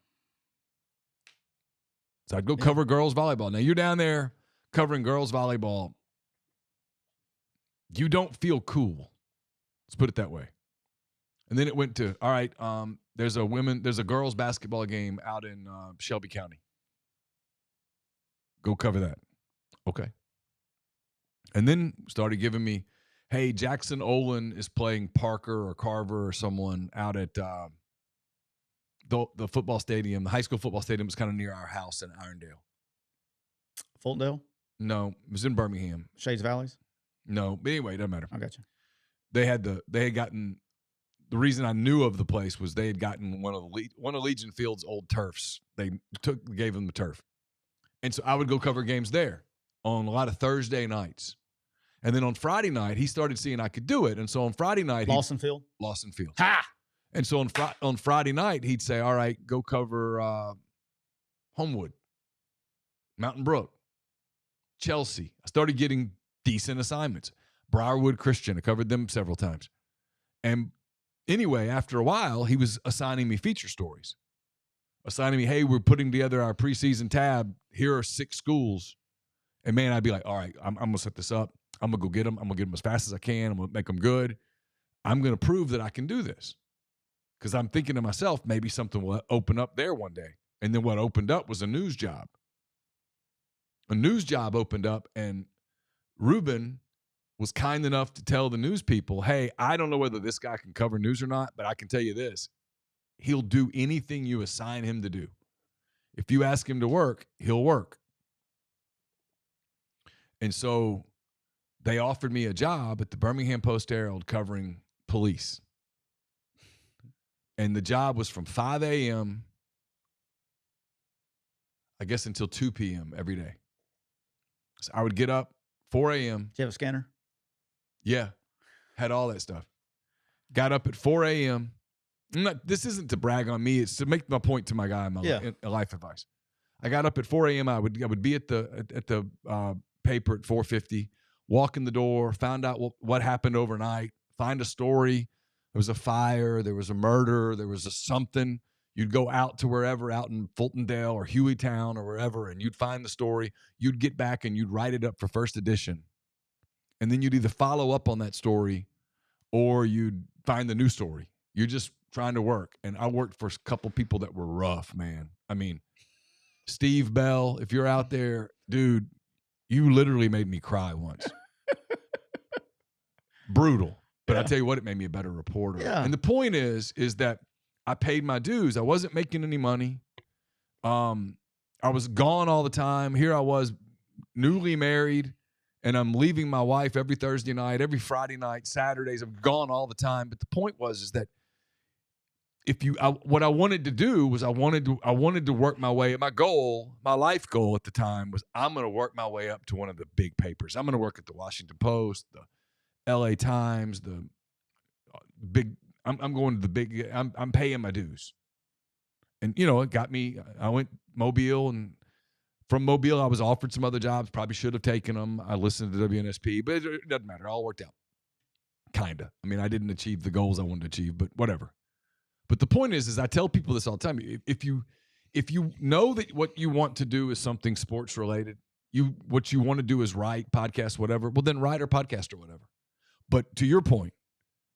So I'd go cover girls' volleyball. Now, you're down there covering girls' volleyball. You don't feel cool. Let's put it that way. And then it went to, all right, there's a girls' basketball game out in Shelby County. Go cover that. Okay. And then started giving me, hey, Jackson Olin is playing Parker or Carver or someone out at the football stadium. The high school football stadium is kind of near our house in Irondale. Fultondale? No, it was in Birmingham. Shades Valleys? No, but anyway, it doesn't matter. I got you. They had gotten, the reason I knew of the place was they had gotten one of Legion Field's old turfs. They gave them the turf. And so I would go cover games there on a lot of Thursday nights. And then on Friday night, he started seeing I could do it. And so on Friday night, Lawson Field? Lawson Field. Ha! And so on Friday night, he'd say, all right, go cover Homewood, Mountain Brook, Chelsea. I started getting decent assignments. Briarwood Christian, I covered them several times. And anyway, after a while, he was assigning me feature stories. Assigning me, hey, we're putting together our preseason tab. Here are 6 schools. And man, I'd be like, all right, I'm going to set this up. I'm going to go get them. I'm going to get them as fast as I can. I'm going to make them good. I'm going to prove that I can do this. because I'm thinking to myself, maybe something will open up there one day. And then what opened up was a news job. A news job opened up, and Ruben was kind enough to tell the news people, hey, I don't know whether this guy can cover news or not, but I can tell you this. He'll do anything you assign him to do. If you ask him to work, he'll work. And so they offered me a job at the Birmingham Post-Herald covering police. And the job was from 5 a.m., I guess, until 2 p.m. every day. So I would get up 4 a.m. Do you have a scanner? Yeah. Had all that stuff. Got up at 4 a.m. This isn't to brag on me. It's to make my point to my guy in my life advice. I got up at 4 a.m. I would be at the paper at 4:50, walk in the door, found out what happened overnight, find a story. There was a fire. There was a murder. There was a something. You'd go out to wherever, out in Fultondale or Hueytown or wherever, and you'd find the story. You'd get back and you'd write it up for first edition. And then you'd either follow up on that story or you'd find the new story. You're just trying to work. And I worked for a couple people that were rough, man. I mean, Steve Bell, if you're out there, dude, you literally made me cry once. Brutal. But I tell you what, it made me a better reporter. Yeah. And the point is that I paid my dues. I wasn't making any money. I was gone all the time. Here I was, newly married, and I'm leaving my wife every Thursday night, every Friday night, Saturdays. I'm gone all the time. But the point was that what I wanted to do was I wanted to work my way. My goal, my life goal at the time was I'm going to work my way up to one of the big papers. I'm going to work at the Washington Post, the LA Times, the big. I'm going to the big. I'm paying my dues, and it got me. I went Mobile, and from Mobile I was offered some other jobs. Probably should have taken them. I listened to WNSP, but it doesn't matter. It all worked out. Kinda. I mean, I didn't achieve the goals I wanted to achieve, but whatever. But the point is I tell people this all the time. If you know that what you want to do is something sports related, what you want to do is write, podcast, whatever, well, then write or podcast or whatever. But to your point,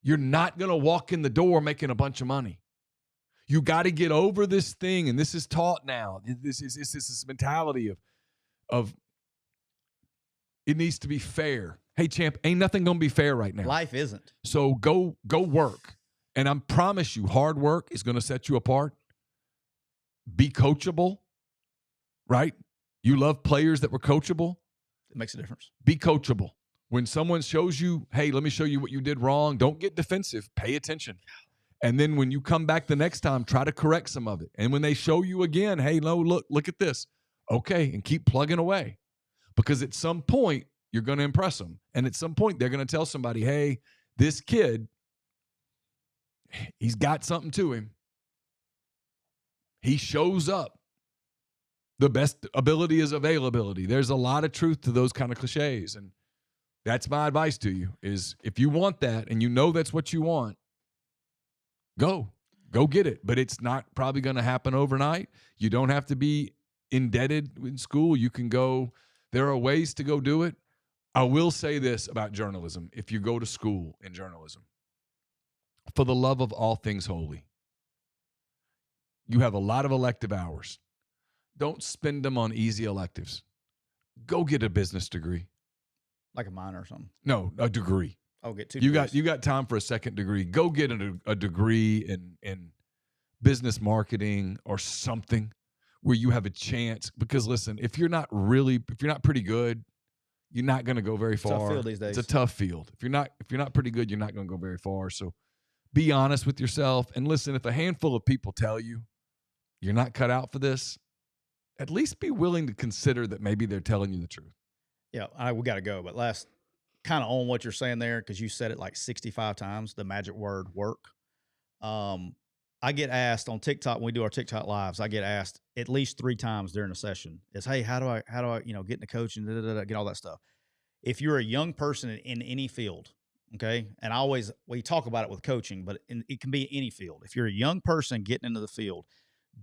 you're not going to walk in the door making a bunch of money. You got to get over this thing, and this is taught now. This is this mentality of it needs to be fair. Hey, champ, ain't nothing going to be fair right now. Life isn't. So go work. And I promise you, hard work is going to set you apart. Be coachable, right? You love players that were coachable. It makes a difference. Be coachable. When someone shows you, hey, let me show you what you did wrong, don't get defensive. Pay attention. And then when you come back the next time, try to correct some of it. And when they show you again, hey, no, look at this. Okay, and keep plugging away. Because at some point, you're going to impress them. And at some point, they're going to tell somebody, hey, this kid, he's got something to him. He shows up. The best ability is availability. There's a lot of truth to those kind of cliches. And that's my advice to you is if you want that and you know that's what you want, go get it. But it's not probably going to happen overnight. You don't have to be indebted in school. You can go. There are ways to go do it. I will say this about journalism. If you go to school in journalism, for the love of all things holy, you have a lot of elective hours. Don't spend them on easy electives. Go get a business degree. Like a minor or something. No, a degree. I'll get 2 degrees. degrees. You got time for a second degree. Go get a degree in business marketing or something where you have a chance. Because listen, if you're not pretty good, you're not going to go very far. Tough field these days. It's a tough field. If you're not pretty good, you're not going to go very far. So be honest with yourself. And listen, if a handful of people tell you you're not cut out for this, at least be willing to consider that maybe they're telling you the truth. Yeah, we got to go. But last, kind of on what you're saying there, because you said it like 65 times, the magic word work. I get asked on TikTok, when we do our TikTok lives, I get asked at least 3 times during a session is, hey, how do I get into coaching, get all that stuff. If you're a young person in any field, okay, and we talk about it with coaching, but it can be any field. If you're a young person getting into the field,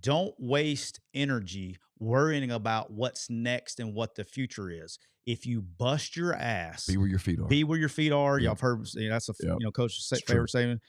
don't waste energy worrying about what's next and what the future is. If you bust your ass, be where your feet are. Be where your feet are. Yep. Y'all have heard that's a yep. Coach's it's favorite true. saying.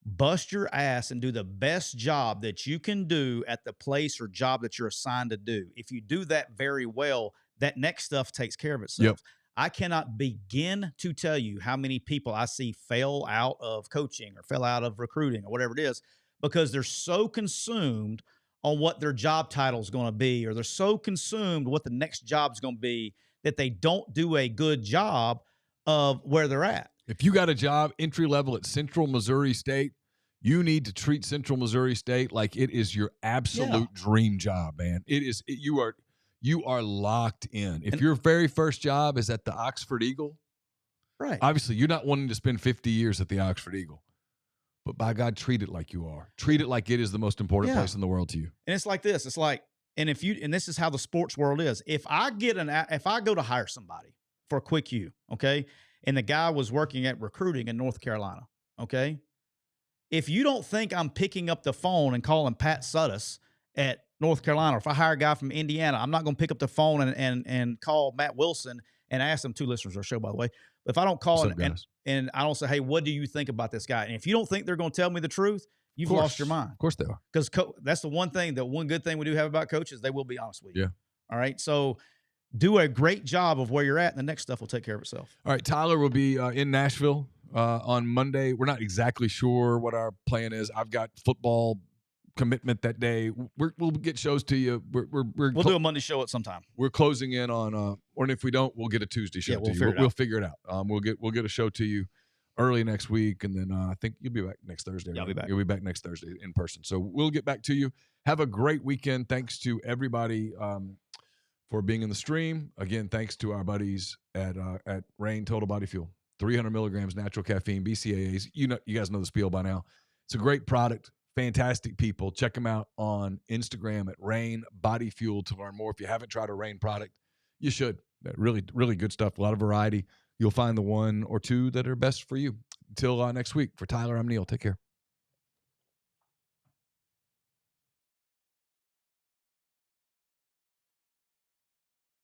bust your ass and do the best job that you can do at the place or job that you're assigned to do. If you do that very well, that next stuff takes care of itself. Yep. I cannot begin to tell you how many people I see fail out of coaching or fail out of recruiting or whatever it is because they're so consumed on what their job title is going to be, or they're so consumed what the next job is going to be that they don't do a good job of where they're at. If you got a job entry level at Central Missouri State, you need to treat Central Missouri State like it is your absolute dream job, man. It is. You are locked in. If your very first job is at the Oxford Eagle, right? Obviously, you're not wanting to spend 50 years at the Oxford Eagle. But by God, treat it like you are. Treat it like it is the most important place in the world to you. And it's like this. It's like, and this is how the sports world is. If I go to hire somebody for a quick U, okay, and the guy was working at recruiting in North Carolina, okay, if you don't think I'm picking up the phone and calling Pat Suddas at North Carolina, or if I hire a guy from Indiana, I'm not going to pick up the phone and call Matt Wilson and ask them, 2 listeners of our show, by the way. But if I don't call and I don't say, hey, what do you think about this guy? And if you don't think they're going to tell me the truth, you've lost your mind. Of course they are. Because that's the one good thing we do have about coaches, they will be honest with you. Yeah. All right. So do a great job of where you're at, and the next stuff will take care of itself. All right. Tyler will be in Nashville on Monday. We're not exactly sure what our plan is. I've got football commitment that day. We'll get shows to you. We'll do a Monday show at some time. We're closing in on, or if we don't, we'll get a Tuesday show to you. We'll figure it out. We'll get a show to you early next week, and then I think you'll be back next Thursday. Yeah, I'll be back. You'll be back next Thursday in person. So we'll get back to you. Have a great weekend. Thanks to everybody for being in the stream. Again, thanks to our buddies at Rain Total Body Fuel. 300 milligrams natural caffeine, BCAAs. You guys know the spiel by now. It's a great product. Fantastic people. Check them out on Instagram at Rain Body Fuel to learn more. If you haven't tried a Rain product, you should. Really, really good stuff. A lot of variety. You'll find the one or two that are best for you. Until next week, for Tyler, I'm Neil. Take care.